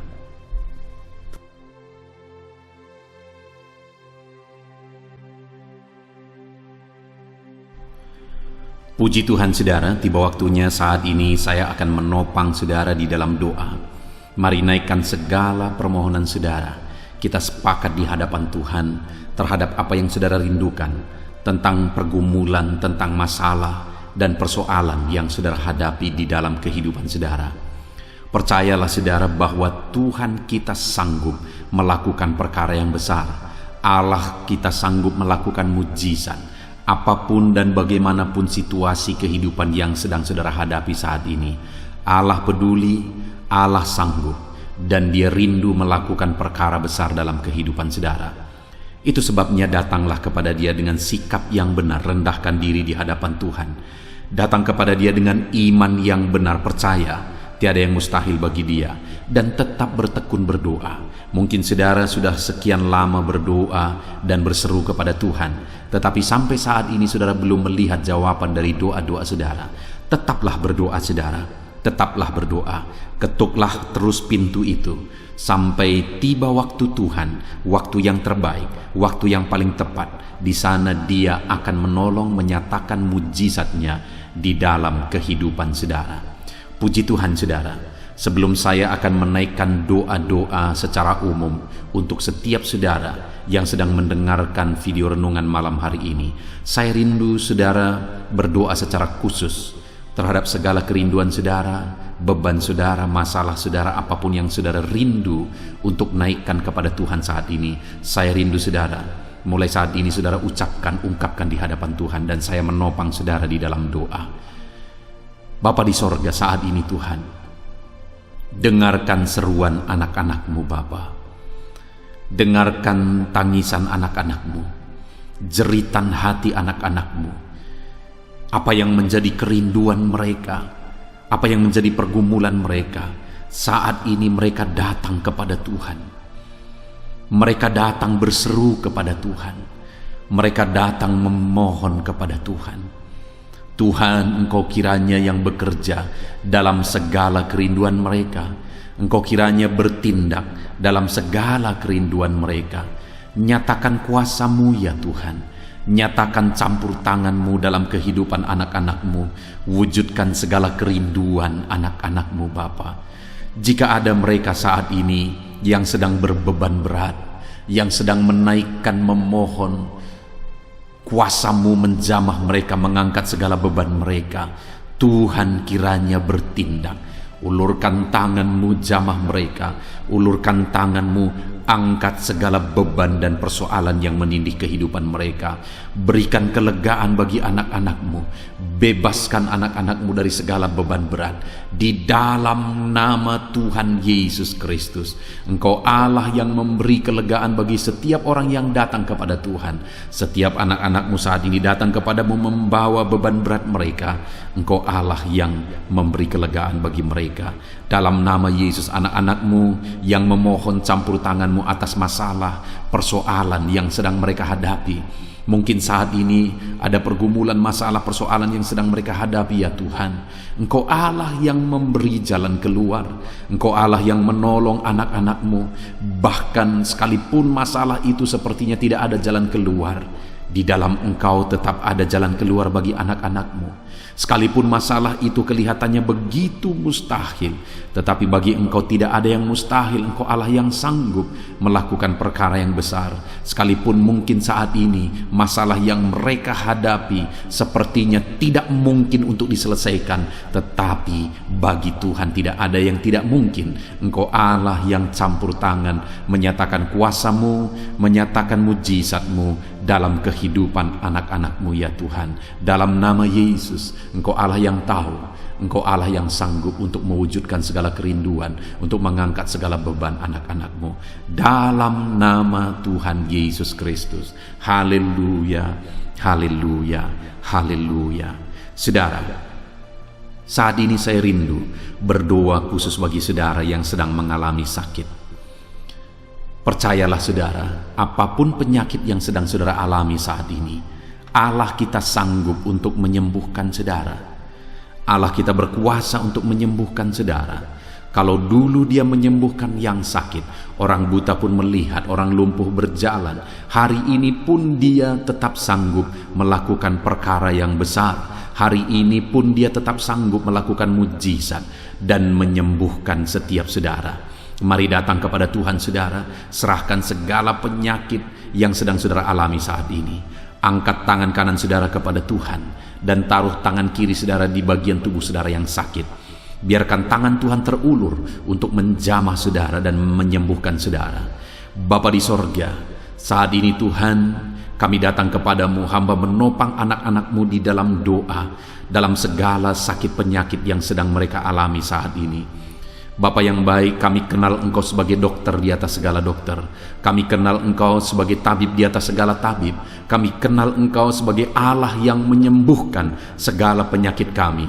Puji Tuhan saudara, tiba waktunya saat ini saya akan menopang saudara di dalam doa. Mari naikkan segala permohonan saudara. Kita sepakat di hadapan Tuhan terhadap apa yang saudara rindukan, tentang pergumulan, tentang masalah dan persoalan yang saudara hadapi di dalam kehidupan saudara. Percayalah saudara bahwa Tuhan kita sanggup melakukan perkara yang besar. Allah kita sanggup melakukan mujizat. Apapun dan bagaimanapun situasi kehidupan yang sedang saudara hadapi saat ini, Allah peduli, Allah sanggup. Dan Dia rindu melakukan perkara besar dalam kehidupan saudara. Itu sebabnya datanglah kepada Dia dengan sikap yang benar, rendahkan diri di hadapan Tuhan. Datang kepada Dia dengan iman yang benar, percaya tiada yang mustahil bagi Dia, dan tetap bertekun berdoa. Mungkin saudara sudah sekian lama berdoa dan berseru kepada Tuhan, tetapi sampai saat ini saudara belum melihat jawaban dari doa-doa saudara. Tetaplah berdoa saudara. Tetaplah berdoa, ketuklah terus pintu itu sampai tiba waktu Tuhan, waktu yang terbaik, waktu yang paling tepat. Di sana Dia akan menolong, menyatakan mujizatnya di dalam kehidupan saudara. Puji Tuhan saudara, sebelum saya akan menaikkan doa-doa secara umum untuk setiap saudara yang sedang mendengarkan video renungan malam hari ini, saya rindu saudara berdoa secara khusus terhadap segala kerinduan saudara, beban saudara, masalah saudara, apapun yang saudara rindu untuk naikkan kepada Tuhan saat ini. Saya rindu saudara, mulai saat ini saudara ungkapkan di hadapan Tuhan, dan saya menopang saudara di dalam doa. Bapa di sorga, saat ini Tuhan, dengarkan seruan anak-anak-Mu Bapa. Dengarkan tangisan anak-anak-Mu. jeritan hati anak-anak-Mu. Apa yang menjadi kerinduan mereka, apa yang menjadi pergumulan mereka, saat ini mereka datang kepada Tuhan. Mereka datang berseru kepada Tuhan. Mereka datang memohon kepada Tuhan. Tuhan, Engkau kiranya yang bekerja dalam segala kerinduan mereka. Engkau kiranya bertindak dalam segala kerinduan mereka. Nyatakan kuasa-Mu ya Tuhan. Nyatakan campur tangan-Mu dalam kehidupan anak-anak-Mu. Wujudkan segala kerinduan anak-anak-Mu Bapa. Jika ada mereka saat ini yang sedang berbeban berat, yang sedang menaikkan memohon, kuasa-Mu menjamah mereka, mengangkat segala beban mereka. Tuhan kiranya bertindak. Ulurkan tangan-Mu, jamah mereka. Ulurkan tangan-Mu, angkat segala beban dan persoalan yang menindih kehidupan mereka. Berikan kelegaan bagi anak-anak-Mu. Bebaskan anak-anak-Mu dari segala beban berat. Di dalam nama Tuhan Yesus Kristus. Engkau Allah yang memberi kelegaan bagi setiap orang yang datang kepada Tuhan. Setiap anak-anak-Mu saat ini datang kepadamu membawa beban berat mereka. Engkau Allah yang memberi kelegaan bagi mereka. Dalam nama Yesus, anak-anak-Mu yang memohon campur tangan-Mu atas masalah, persoalan yang sedang mereka hadapi. Mungkin saat ini ada pergumulan, masalah, persoalan yang sedang mereka hadapi ya Tuhan. Engkau Allah yang memberi jalan keluar. Engkau Allah yang menolong anak-anak-Mu. Bahkan sekalipun masalah itu sepertinya tidak ada jalan keluar, di dalam Engkau tetap ada jalan keluar bagi anak-anak-Mu. Sekalipun masalah itu kelihatannya begitu mustahil, tetapi bagi Engkau tidak ada yang mustahil. Engkau Allah yang sanggup melakukan perkara yang besar. Sekalipun mungkin saat ini masalah yang mereka hadapi sepertinya tidak mungkin untuk diselesaikan, tetapi bagi Tuhan tidak ada yang tidak mungkin. Engkau Allah yang campur tangan, menyatakan kuasa-Mu, menyatakan mujizat-Mu dalam kehidupan anak-anak-Mu ya Tuhan. Dalam nama Yesus, Engkau Allah yang tahu, Engkau Allah yang sanggup untuk mewujudkan segala kerinduan, untuk mengangkat segala beban anak-anak-Mu. Dalam nama Tuhan Yesus Kristus. Haleluya, haleluya, haleluya. Saudara, saat ini saya rindu berdoa khusus bagi saudara yang sedang mengalami sakit. Percayalah saudara, apapun penyakit yang sedang saudara alami saat ini, Allah kita sanggup untuk menyembuhkan saudara. Allah kita berkuasa untuk menyembuhkan saudara. Kalau dulu Dia menyembuhkan yang sakit, orang buta pun melihat, orang lumpuh berjalan. Hari ini pun Dia tetap sanggup melakukan perkara yang besar. Hari ini pun Dia tetap sanggup melakukan mujizat dan menyembuhkan setiap saudara. Mari datang kepada Tuhan saudara, serahkan segala penyakit yang sedang saudara alami saat ini. Angkat tangan kanan saudara kepada Tuhan dan taruh tangan kiri saudara di bagian tubuh saudara yang sakit. Biarkan tangan Tuhan terulur untuk menjamah saudara dan menyembuhkan saudara. Bapa di sorga, saat ini Tuhan, kami datang kepadamu, hamba menopang anak-anak-Mu di dalam doa, dalam segala sakit penyakit yang sedang mereka alami saat ini. Bapa yang baik, kami kenal Engkau sebagai dokter di atas segala dokter. Kami kenal Engkau sebagai tabib di atas segala tabib. Kami kenal Engkau sebagai Allah yang menyembuhkan segala penyakit kami.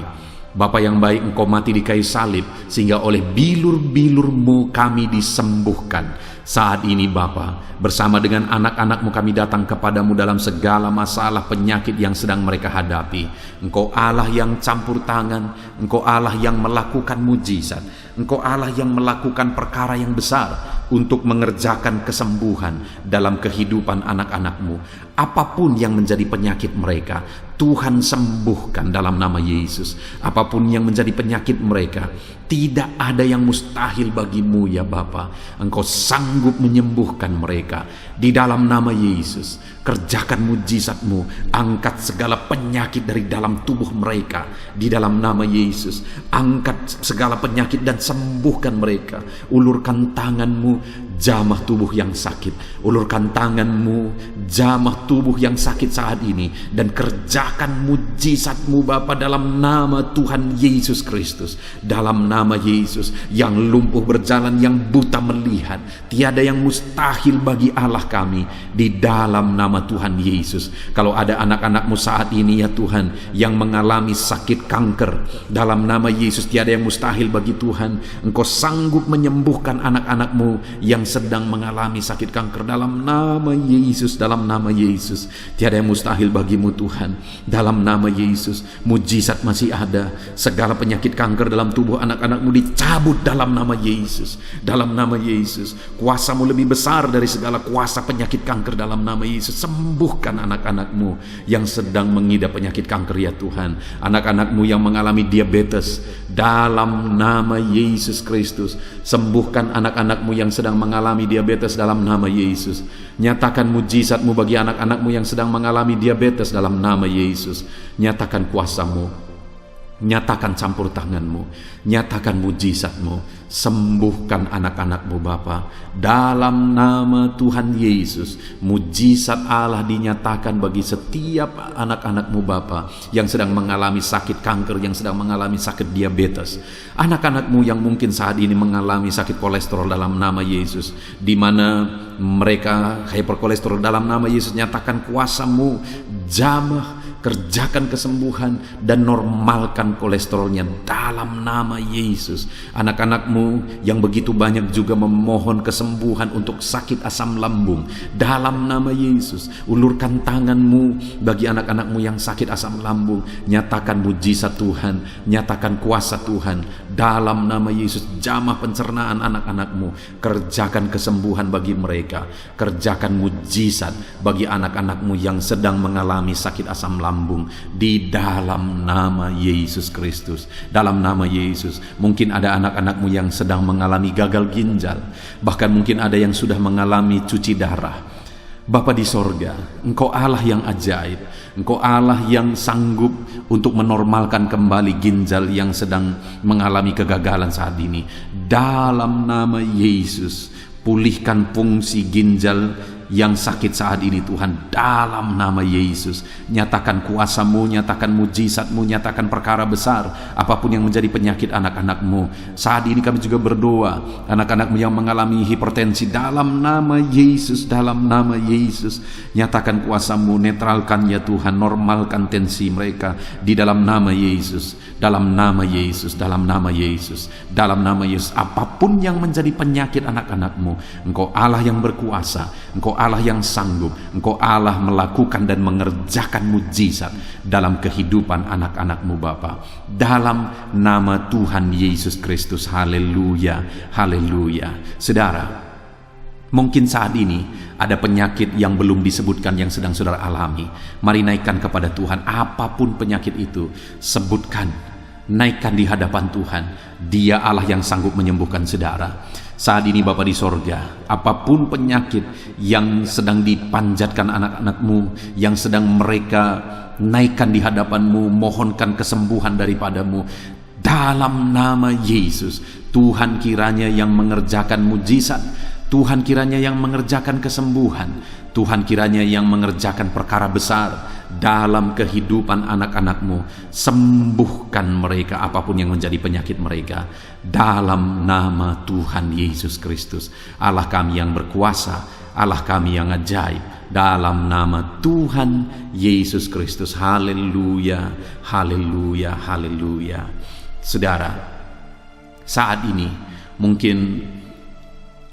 Bapa yang baik, Engkau mati di kayu salib sehingga oleh bilur-bilur-Mu kami disembuhkan. Saat ini Bapa, bersama dengan anak-anak-Mu kami datang kepadamu dalam segala masalah penyakit yang sedang mereka hadapi. Engkau Allah yang campur tangan, Engkau Allah yang melakukan mujizat, Engkau Allah yang melakukan perkara yang besar untuk mengerjakan kesembuhan dalam kehidupan anak-anak-Mu. Apapun yang menjadi penyakit mereka, Tuhan sembuhkan dalam nama Yesus. Apapun yang menjadi penyakit mereka, tidak ada yang mustahil bagimu ya Bapa. Engkau sanggup menyembuhkan mereka di dalam nama Yesus. Kerjakan mujizat-Mu, angkat segala penyakit dari dalam tubuh mereka di dalam nama Yesus. Angkat segala penyakit dan sembuhkan mereka. Ulurkan tangan-Mu jamah tubuh yang sakit. Ulurkan tanganmu, jamah tubuh yang sakit saat ini, dan kerjakan mujizat-Mu Bapa dalam nama Tuhan Yesus Kristus. Dalam nama Yesus, yang lumpuh berjalan, yang buta melihat, tiada yang mustahil bagi Allah kami. Di dalam nama Tuhan Yesus, kalau ada anak-anak-Mu saat ini ya Tuhan, yang mengalami sakit kanker, dalam nama Yesus tiada yang mustahil bagi Tuhan. Engkau sanggup menyembuhkan anak-anak-Mu yang sedang mengalami sakit kanker dalam nama Yesus. Dalam nama Yesus tiada yang mustahil bagimu Tuhan. Dalam nama Yesus, mujizat masih ada. Segala penyakit kanker dalam tubuh anak-anak-Mu dicabut dalam nama Yesus. Dalam nama Yesus, kuasa-Mu lebih besar dari segala kuasa penyakit kanker. Dalam nama Yesus, sembuhkan anak-anak-Mu yang sedang mengidap penyakit kanker ya Tuhan. Anak-anak-Mu yang mengalami diabetes, dalam nama Yesus Kristus, sembuhkan anak-anak-Mu yang sedang mengalami diabetes dalam nama Yesus. Nyatakan mujizat-Mu bagi anak-anak-Mu yang sedang mengalami diabetes dalam nama Yesus. Nyatakan kuasa-Mu, nyatakan campur tangan-Mu, nyatakan mujizat-Mu. Sembuhkan anak-anak-Mu Bapa, dalam nama Tuhan Yesus. Mujizat Allah dinyatakan bagi setiap anak-anak-Mu Bapa yang sedang mengalami sakit kanker, yang sedang mengalami sakit diabetes. Anak-anak-Mu yang mungkin saat ini mengalami sakit kolesterol dalam nama Yesus, di mana mereka hyperkolesterol, dalam nama Yesus nyatakan kuasa-Mu, jamah, kerjakan kesembuhan dan normalkan kolesterolnya dalam nama Yesus. Anak-anak-Mu yang begitu banyak juga memohon kesembuhan untuk sakit asam lambung, dalam nama Yesus. Ulurkan tangan-Mu bagi anak-anak-Mu yang sakit asam lambung. Nyatakan mujizat Tuhan, nyatakan kuasa Tuhan dalam nama Yesus. Jamah pencernaan anak-anak-Mu, kerjakan kesembuhan bagi mereka. Kerjakan mujizat bagi anak-anak-Mu yang sedang mengalami sakit asam lambung, di dalam nama Yesus Kristus. Dalam nama Yesus, mungkin ada anak-anak-Mu yang sedang mengalami gagal ginjal, bahkan mungkin ada yang sudah mengalami cuci darah. Bapa di sorga, Engkau Allah yang ajaib. Engkau Allah yang sanggup untuk menormalkan kembali ginjal yang sedang mengalami kegagalan saat ini. Dalam nama Yesus, pulihkan fungsi ginjal yang sakit saat ini Tuhan, dalam nama Yesus. Nyatakan kuasa-Mu, nyatakan mujizat-Mu, nyatakan perkara besar apapun yang menjadi penyakit anak-anak-Mu. Saat ini kami juga berdoa, anak-anak-Mu yang mengalami hipertensi, dalam nama Yesus, dalam nama Yesus, nyatakan kuasa-Mu, netralkan ya Tuhan, normalkan tensi mereka di dalam nama Yesus. Dalam nama Yesus, dalam nama Yesus, dalam nama Yesus. Apapun yang menjadi penyakit anak-anak-Mu, Engkau Allah yang berkuasa, Engkau Allah yang sanggup, Engkau Allah melakukan dan mengerjakan mujizat dalam kehidupan anak-anak-Mu Bapa. Dalam nama Tuhan Yesus Kristus. Haleluya, haleluya. Saudara, mungkin saat ini ada penyakit yang belum disebutkan yang sedang saudara alami. Mari naikkan kepada Tuhan apapun penyakit itu. Sebutkan, naikkan di hadapan Tuhan. Dia Allah yang sanggup menyembuhkan saudara. Saat ini Bapa di sorga, apapun penyakit yang sedang dipanjatkan anak-anak-Mu, yang sedang mereka naikkan di hadapan-Mu, mohonkan kesembuhan daripada-Mu, dalam nama Yesus, Tuhan kiranya yang mengerjakan mujizat, Tuhan kiranya yang mengerjakan kesembuhan, Tuhan kiranya yang mengerjakan perkara besar dalam kehidupan anak-anak-Mu. Sembuhkan mereka apapun yang menjadi penyakit mereka, dalam nama Tuhan Yesus Kristus. Allah kami yang berkuasa, Allah kami yang ajaib, dalam nama Tuhan Yesus Kristus. Haleluya, haleluya, haleluya. Saudara, saat ini mungkin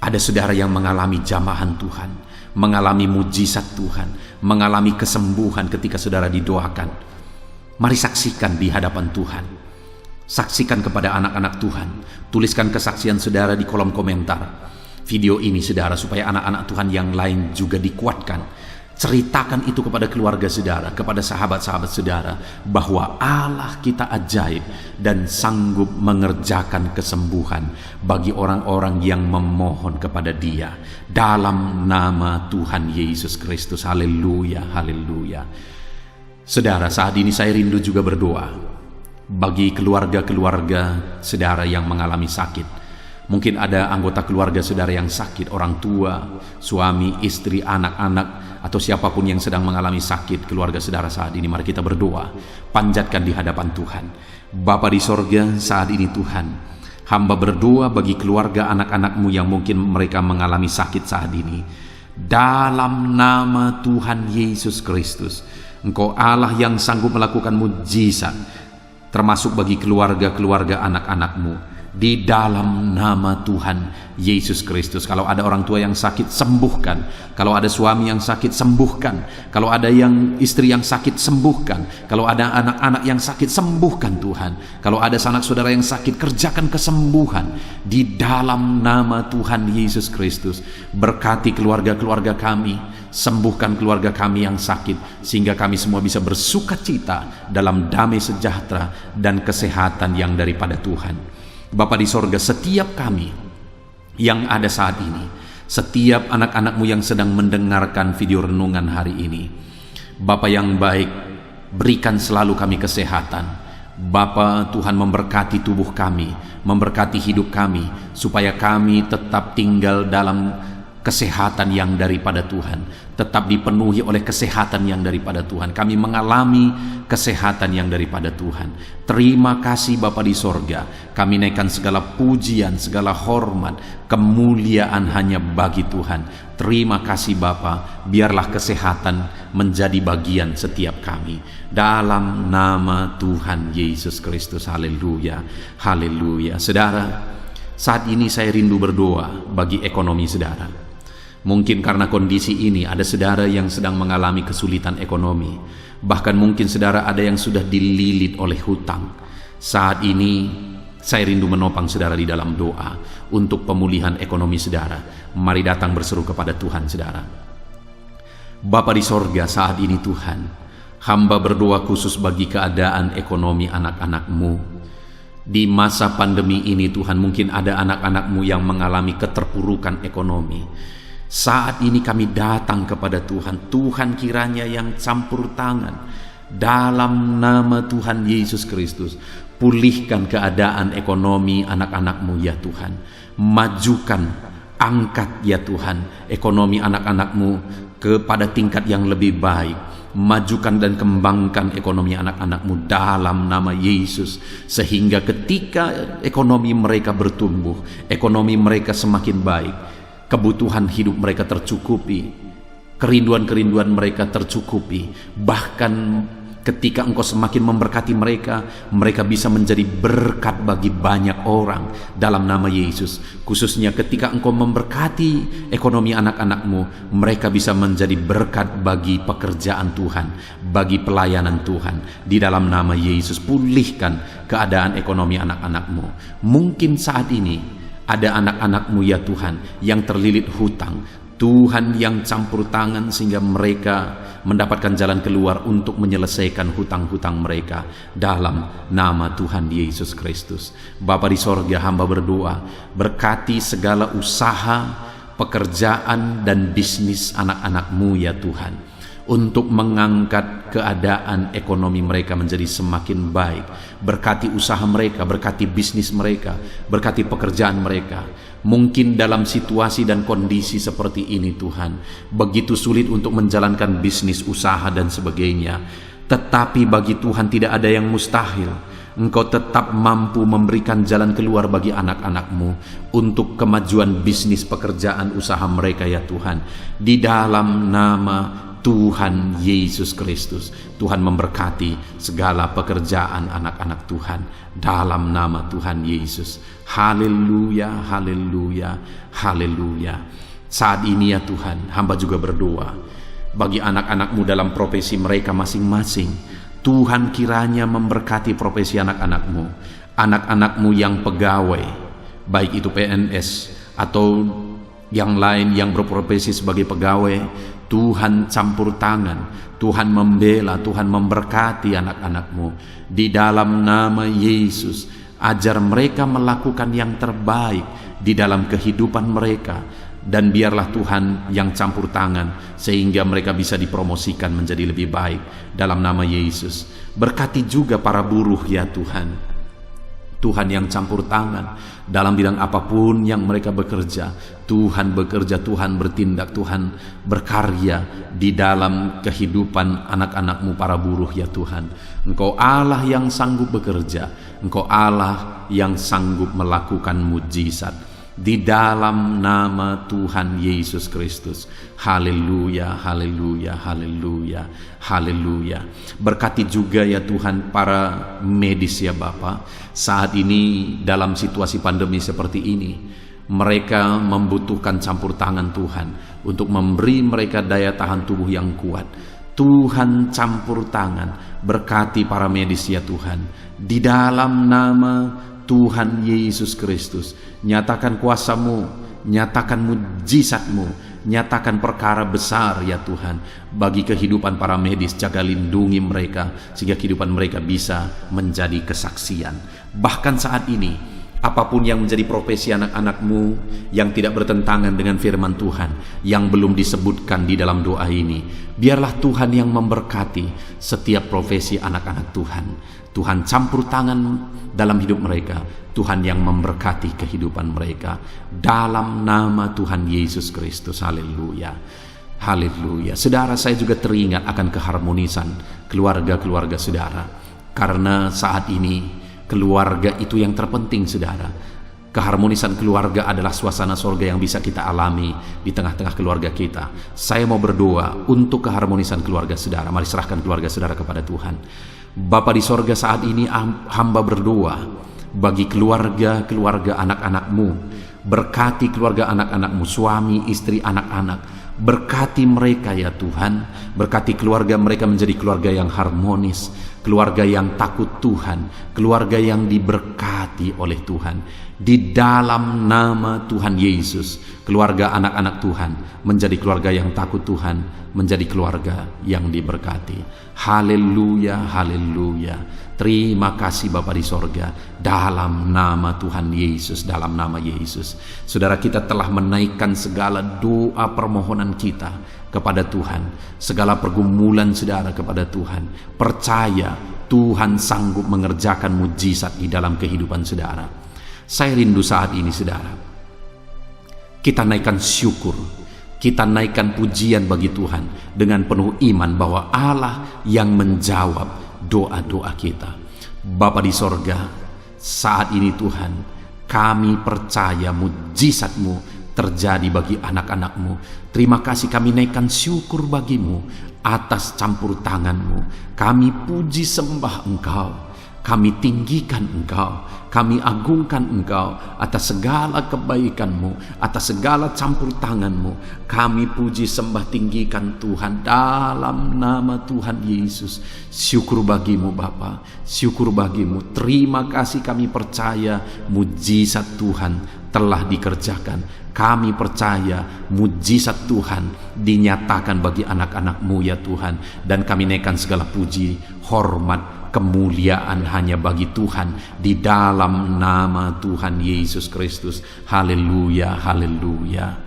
ada saudara yang mengalami jamahan Tuhan, mengalami mujizat Tuhan, mengalami kesembuhan ketika saudara didoakan. Mari saksikan di hadapan Tuhan. Saksikan kepada anak-anak Tuhan. Tuliskan kesaksian saudara di kolom komentar video ini saudara, supaya anak-anak Tuhan yang lain juga dikuatkan. Ceritakan itu kepada keluarga saudara, kepada sahabat-sahabat saudara, bahwa Allah kita ajaib dan sanggup mengerjakan kesembuhan bagi orang-orang yang memohon kepada Dia, dalam nama Tuhan Yesus Kristus. Haleluya, haleluya. Saudara, saat ini saya rindu juga berdoa bagi keluarga-keluarga saudara yang mengalami sakit. Mungkin ada anggota keluarga saudara yang sakit, orang tua, suami, istri, anak-anak, atau siapapun yang sedang mengalami sakit keluarga saudara saat ini. Mari kita berdoa, panjatkan di hadapan Tuhan. Bapa di sorga, saat ini Tuhan, hamba berdoa bagi keluarga anak-anak-Mu yang mungkin mereka mengalami sakit saat ini. Dalam nama Tuhan Yesus Kristus, Engkau Allah yang sanggup melakukan mujizat, termasuk bagi keluarga-keluarga anak-anak-Mu. Di dalam nama Tuhan Yesus Kristus. Kalau ada orang tua yang sakit, sembuhkan. Kalau ada suami yang sakit, sembuhkan. Kalau ada yang istri yang sakit, sembuhkan. Kalau ada anak-anak yang sakit, sembuhkan Tuhan. Kalau ada sanak saudara yang sakit, kerjakan kesembuhan. Di dalam nama Tuhan Yesus Kristus. Berkati keluarga-keluarga kami, sembuhkan keluarga kami yang sakit, sehingga kami semua bisa bersukacita dalam damai sejahtera dan kesehatan yang daripada Tuhan. Bapa di sorga, setiap kami yang ada saat ini, setiap anak-anak-Mu yang sedang mendengarkan video renungan hari ini, Bapa yang baik, berikan selalu kami kesehatan. Bapa, Tuhan memberkati tubuh kami, memberkati hidup kami, supaya kami tetap tinggal dalam kesehatan yang daripada Tuhan, tetap dipenuhi oleh kesehatan yang daripada Tuhan. Kami mengalami kesehatan yang daripada Tuhan. Terima kasih Bapa di sorga. Kami naikkan segala pujian, segala hormat, kemuliaan hanya bagi Tuhan. Terima kasih Bapa. Biarlah kesehatan menjadi bagian setiap kami. Dalam nama Tuhan Yesus Kristus. Haleluya. Haleluya. Saudara, saat ini saya rindu berdoa bagi ekonomi saudara. Mungkin karena kondisi ini ada saudara yang sedang mengalami kesulitan ekonomi. Bahkan mungkin saudara ada yang sudah dililit oleh hutang. Saat ini saya rindu menopang saudara di dalam doa untuk pemulihan ekonomi saudara. Mari datang berseru kepada Tuhan saudara. Bapa di sorga, saat ini Tuhan, hamba berdoa khusus bagi keadaan ekonomi anak-anak-Mu. Di masa pandemi ini Tuhan, mungkin ada anak-anak-Mu yang mengalami keterpurukan ekonomi. Saat ini kami datang kepada Tuhan. Tuhan kiranya yang campur tangan dalam nama Tuhan Yesus Kristus. Pulihkan keadaan ekonomi anak-anak-Mu ya Tuhan. Majukan, angkat ya Tuhan ekonomi anak-anak-Mu kepada tingkat yang lebih baik. Majukan dan kembangkan ekonomi anak-anak-Mu dalam nama Yesus, sehingga ketika ekonomi mereka bertumbuh, ekonomi mereka semakin baik, kebutuhan hidup mereka tercukupi, kerinduan-kerinduan mereka tercukupi. Bahkan ketika Engkau semakin memberkati mereka, mereka bisa menjadi berkat bagi banyak orang dalam nama Yesus. Khususnya ketika Engkau memberkati ekonomi anak-anak-Mu, mereka bisa menjadi berkat bagi pekerjaan Tuhan, bagi pelayanan Tuhan. Di dalam nama Yesus, pulihkan keadaan ekonomi anak-anak-Mu. Mungkin saat ini ada anak-anak-Mu ya Tuhan yang terlilit hutang. Tuhan yang campur tangan sehingga mereka mendapatkan jalan keluar untuk menyelesaikan hutang-hutang mereka dalam nama Tuhan Yesus Kristus. Bapa di sorga, hamba berdoa, berkati segala usaha, pekerjaan dan bisnis anak-anak-Mu ya Tuhan, untuk mengangkat keadaan ekonomi mereka menjadi semakin baik. Berkati usaha mereka, berkati bisnis mereka, berkati pekerjaan mereka. Mungkin dalam situasi dan kondisi seperti ini Tuhan, begitu sulit untuk menjalankan bisnis, usaha dan sebagainya. Tetapi bagi Tuhan tidak ada yang mustahil. Engkau tetap mampu memberikan jalan keluar bagi anak-anak-Mu untuk kemajuan bisnis, pekerjaan, usaha mereka ya Tuhan. Di dalam nama Tuhan Yesus Kristus, Tuhan memberkati segala pekerjaan anak-anak Tuhan dalam nama Tuhan Yesus. Haleluya, haleluya, haleluya. Saat ini ya Tuhan, hamba juga berdoa bagi anak-anak-Mu dalam profesi mereka masing-masing. Tuhan kiranya memberkati profesi anak-anak-Mu, anak-anak-Mu yang pegawai, baik itu PNS atau yang lain yang berprofesi sebagai pegawai. Tuhan campur tangan, Tuhan membela, Tuhan memberkati anak-anak-Mu. Di dalam nama Yesus, ajar mereka melakukan yang terbaik di dalam kehidupan mereka. Dan biarlah Tuhan yang campur tangan sehingga mereka bisa dipromosikan menjadi lebih baik dalam nama Yesus. Berkati juga para buruh ya Tuhan. Tuhan yang campur tangan dalam bidang apapun yang mereka bekerja. Tuhan bekerja, Tuhan bertindak, Tuhan berkarya di dalam kehidupan anak-anak-Mu para buruh ya Tuhan. Engkau Allah yang sanggup bekerja, Engkau Allah yang sanggup melakukan mujizat di dalam nama Tuhan Yesus Kristus. Haleluya, haleluya, haleluya, haleluya. Berkati juga ya Tuhan para medis ya Bapa. Saat ini dalam situasi pandemi seperti ini, mereka membutuhkan campur tangan Tuhan untuk memberi mereka daya tahan tubuh yang kuat. Tuhan campur tangan, berkati para medis ya Tuhan, di dalam nama Tuhan Yesus Kristus. Nyatakan kuasa-Mu, nyatakan mujizat-Mu, nyatakan perkara besar ya Tuhan bagi kehidupan para medis. Jaga lindungi mereka sehingga kehidupan mereka bisa menjadi kesaksian. Bahkan saat ini, apapun yang menjadi profesi anak-anak-Mu yang tidak bertentangan dengan firman Tuhan yang belum disebutkan di dalam doa ini, biarlah Tuhan yang memberkati setiap profesi anak-anak Tuhan. Tuhan campur tangan dalam hidup mereka, Tuhan yang memberkati kehidupan mereka dalam nama Tuhan Yesus Kristus. Haleluya, haleluya. Saudara, saya juga teringat akan keharmonisan keluarga-keluarga saudara, karena saat ini keluarga itu yang terpenting saudara. Keharmonisan keluarga adalah suasana sorga yang bisa kita alami di tengah-tengah keluarga kita. Saya mau berdoa untuk keharmonisan keluarga saudara. Mari serahkan keluarga saudara kepada Tuhan. Bapa di sorga, saat ini hamba berdoa bagi keluarga-keluarga anak-anak-Mu. Berkati keluarga anak-anak-Mu, suami, istri, anak-anak. Berkati mereka ya Tuhan. Berkati keluarga mereka menjadi keluarga yang harmonis, keluarga yang takut Tuhan, keluarga yang diberkati oleh Tuhan. Di dalam nama Tuhan Yesus, keluarga anak-anak Tuhan menjadi keluarga yang takut Tuhan, menjadi keluarga yang diberkati. Haleluya, haleluya. Terima kasih Bapa di sorga, dalam nama Tuhan Yesus, dalam nama Yesus. Saudara, kita telah menaikkan segala doa permohonan kita kepada Tuhan, segala pergumulan saudara kepada Tuhan. Percaya Tuhan sanggup mengerjakan mujizat di dalam kehidupan saudara. Saya rindu saat ini saudara, kita naikkan syukur, kita naikkan pujian bagi Tuhan dengan penuh iman bahwa Allah yang menjawab doa-doa kita. Bapa di sorga, saat ini Tuhan, kami percaya mujizat-Mu terjadi bagi anak-anak-Mu. Terima kasih, kami naikkan syukur bagi-Mu atas campur tangan-Mu. Kami puji sembah Engkau, kami tinggikan Engkau, kami agungkan Engkau atas segala kebaikan-Mu, atas segala campur tangan-Mu. Kami puji sembah tinggikan Tuhan dalam nama Tuhan Yesus. Syukur bagi-Mu Bapa, syukur bagi-Mu. Terima kasih, kami percaya mujizat Tuhan telah dikerjakan. Kami percaya mujizat Tuhan dinyatakan bagi anak-anak-Mu ya Tuhan. Dan kami naikkan segala puji, hormat, kemuliaan hanya bagi Tuhan di dalam nama Tuhan Yesus Kristus. Haleluya, haleluya.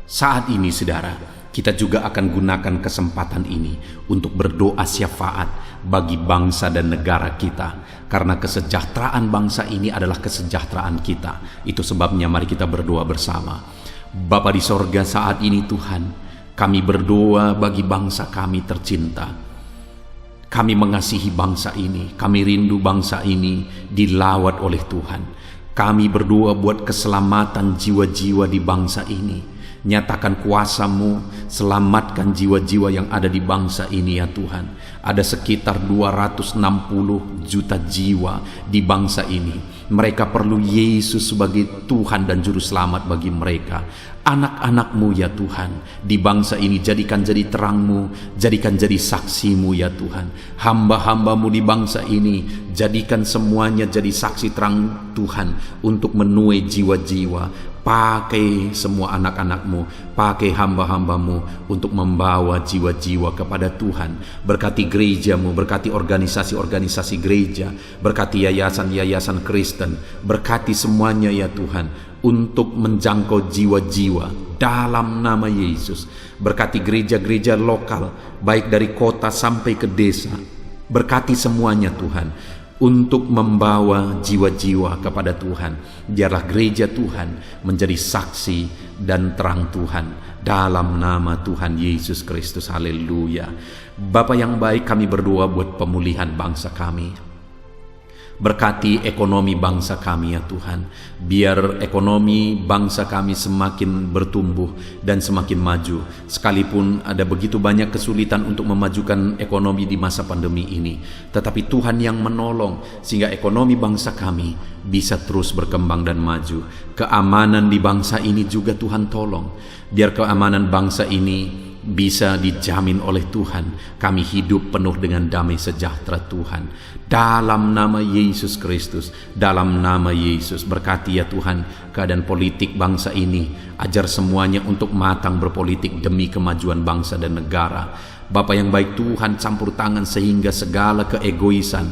Saat ini saudara, kita juga akan gunakan kesempatan ini untuk berdoa syafaat bagi bangsa dan negara kita, karena kesejahteraan bangsa ini adalah kesejahteraan kita. Itu sebabnya mari kita berdoa bersama. Bapa di sorga, saat ini Tuhan, kami berdoa bagi bangsa kami tercinta. Kami mengasihi bangsa ini, kami rindu bangsa ini dilawat oleh Tuhan. Kami berdoa buat keselamatan jiwa-jiwa di bangsa ini. Nyatakan kuasa-Mu, selamatkan jiwa-jiwa yang ada di bangsa ini ya Tuhan. Ada sekitar 260 juta jiwa di bangsa ini. Mereka perlu Yesus sebagai Tuhan dan Juru Selamat bagi mereka. Anak-anak-Mu ya Tuhan, di bangsa ini jadikan jadi terang-Mu, jadikan jadi saksi-Mu ya Tuhan. Hamba-hamba-Mu di bangsa ini, jadikan semuanya jadi saksi terang Tuhan untuk menuai jiwa-jiwa. Pakai semua anak-anak-Mu, pakai hamba-hamba-Mu untuk membawa jiwa-jiwa kepada Tuhan. Berkati gereja-Mu, berkati organisasi-organisasi gereja, berkati yayasan-yayasan Kristen, berkati semuanya ya Tuhan untuk menjangkau jiwa-jiwa dalam nama Yesus. Berkati gereja-gereja lokal, baik dari kota sampai ke desa. Berkati semuanya Tuhan. untuk membawa jiwa-jiwa kepada Tuhan. Biarlah gereja Tuhan menjadi saksi dan terang Tuhan dalam nama Tuhan Yesus Kristus. Haleluya. Bapa yang baik, kami berdoa buat pemulihan bangsa kami. Berkati ekonomi bangsa kami ya Tuhan. Biar ekonomi bangsa kami semakin bertumbuh dan semakin maju. Sekalipun ada begitu banyak kesulitan untuk memajukan ekonomi di masa pandemi ini, tetapi Tuhan yang menolong sehingga ekonomi bangsa kami bisa terus berkembang dan maju. Keamanan di bangsa ini juga Tuhan tolong. Biar keamanan bangsa ini bisa dijamin oleh Tuhan. Kami hidup penuh dengan damai sejahtera Tuhan. Dalam nama Yesus Kristus, dalam nama Yesus, berkati ya Tuhan keadaan politik bangsa ini. Ajar semuanya untuk matang berpolitik demi kemajuan bangsa dan negara. Bapa yang baik Tuhan, campur tangan sehingga segala keegoisan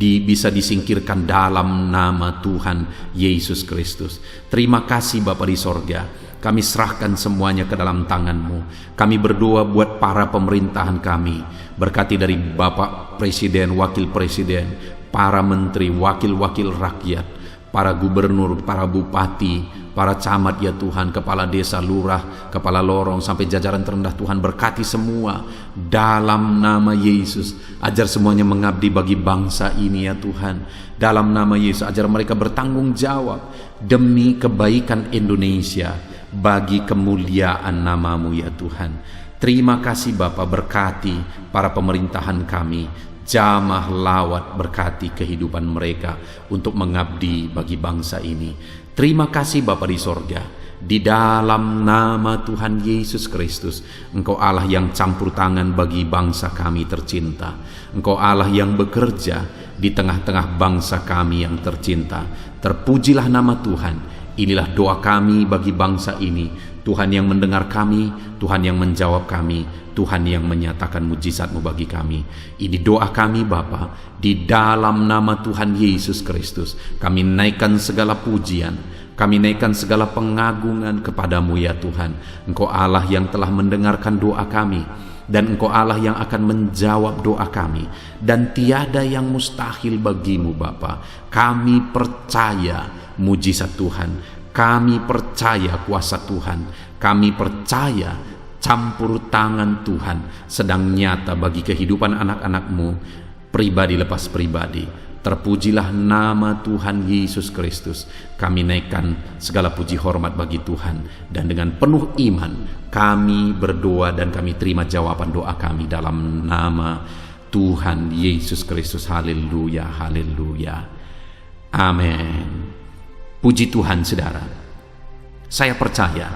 bisa disingkirkan dalam nama Tuhan Yesus Kristus. Terima kasih Bapa di sorga. Kami serahkan semuanya ke dalam tangan-Mu. Kami berdoa buat para pemerintahan kami. Berkati dari Bapak Presiden, Wakil Presiden, para menteri, wakil-wakil rakyat, para gubernur, para bupati, para camat ya Tuhan, kepala desa, lurah, kepala lorong, sampai jajaran terendah Tuhan. Berkati semua dalam nama Yesus. Ajar semuanya mengabdi bagi bangsa ini ya Tuhan. Dalam nama Yesus, ajar mereka bertanggung jawab demi kebaikan Indonesia, bagi kemuliaan nama-Mu ya Tuhan. Terima kasih Bapa, berkati para pemerintahan kami, jamah lawat, berkati kehidupan mereka untuk mengabdi bagi bangsa ini. Terima kasih Bapa di sorga. Di dalam nama Tuhan Yesus Kristus, Engkau Allah yang campur tangan bagi bangsa kami tercinta. Engkau Allah yang bekerja di tengah-tengah bangsa kami yang tercinta. Terpujilah nama Tuhan. Inilah doa kami bagi bangsa ini. Tuhan yang mendengar kami, Tuhan yang menjawab kami, Tuhan yang menyatakan mujizat-Mu bagi kami. Ini doa kami Bapa, di dalam nama Tuhan Yesus Kristus. Kami naikkan segala pujian, kami naikkan segala pengagungan kepadamu ya Tuhan. Engkau Allah yang telah mendengarkan doa kami, dan Engkau Allah yang akan menjawab doa kami, dan tiada yang mustahil bagimu Bapa. Kami percaya mujizat Tuhan, kami percaya kuasa Tuhan, kami percaya campur tangan Tuhan sedang nyata bagi kehidupan anak-anak-Mu, pribadi lepas pribadi. Terpujilah nama Tuhan Yesus Kristus. Kami naikkan segala puji hormat bagi Tuhan, dan dengan penuh iman kami berdoa dan kami terima jawaban doa kami dalam nama Tuhan Yesus Kristus. Haleluya, haleluya, amin. Puji Tuhan saudara. Saya percaya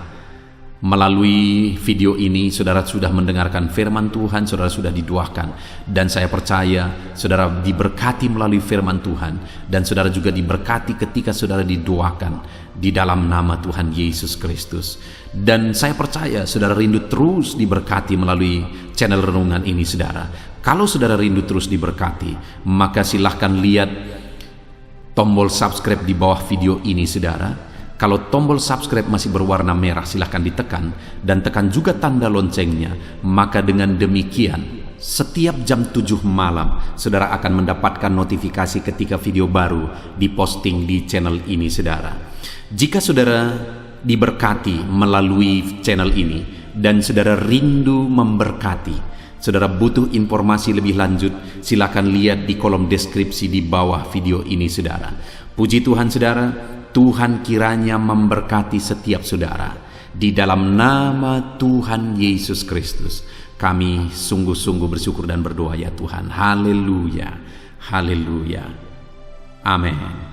melalui video ini saudara sudah mendengarkan firman Tuhan, saudara sudah didoakan, dan saya percaya saudara diberkati melalui firman Tuhan, dan saudara juga diberkati ketika saudara didoakan di dalam nama Tuhan Yesus Kristus. Dan saya percaya saudara rindu terus diberkati melalui channel renungan ini saudara. Kalau saudara rindu terus diberkati, maka silahkan lihat tombol subscribe di bawah video ini saudara. Kalau tombol subscribe masih berwarna merah, silahkan ditekan, dan tekan juga tanda loncengnya. Maka dengan demikian setiap jam 7 malam saudara akan mendapatkan notifikasi ketika video baru diposting di channel ini saudara. Jika saudara diberkati melalui channel ini dan saudara rindu memberkati, saudara butuh informasi lebih lanjut, silakan lihat di kolom deskripsi di bawah video ini saudara. Puji Tuhan saudara, Tuhan kiranya memberkati setiap saudara. Di dalam nama Tuhan Yesus Kristus, kami sungguh-sungguh bersyukur dan berdoa ya Tuhan. Haleluya, haleluya, amin.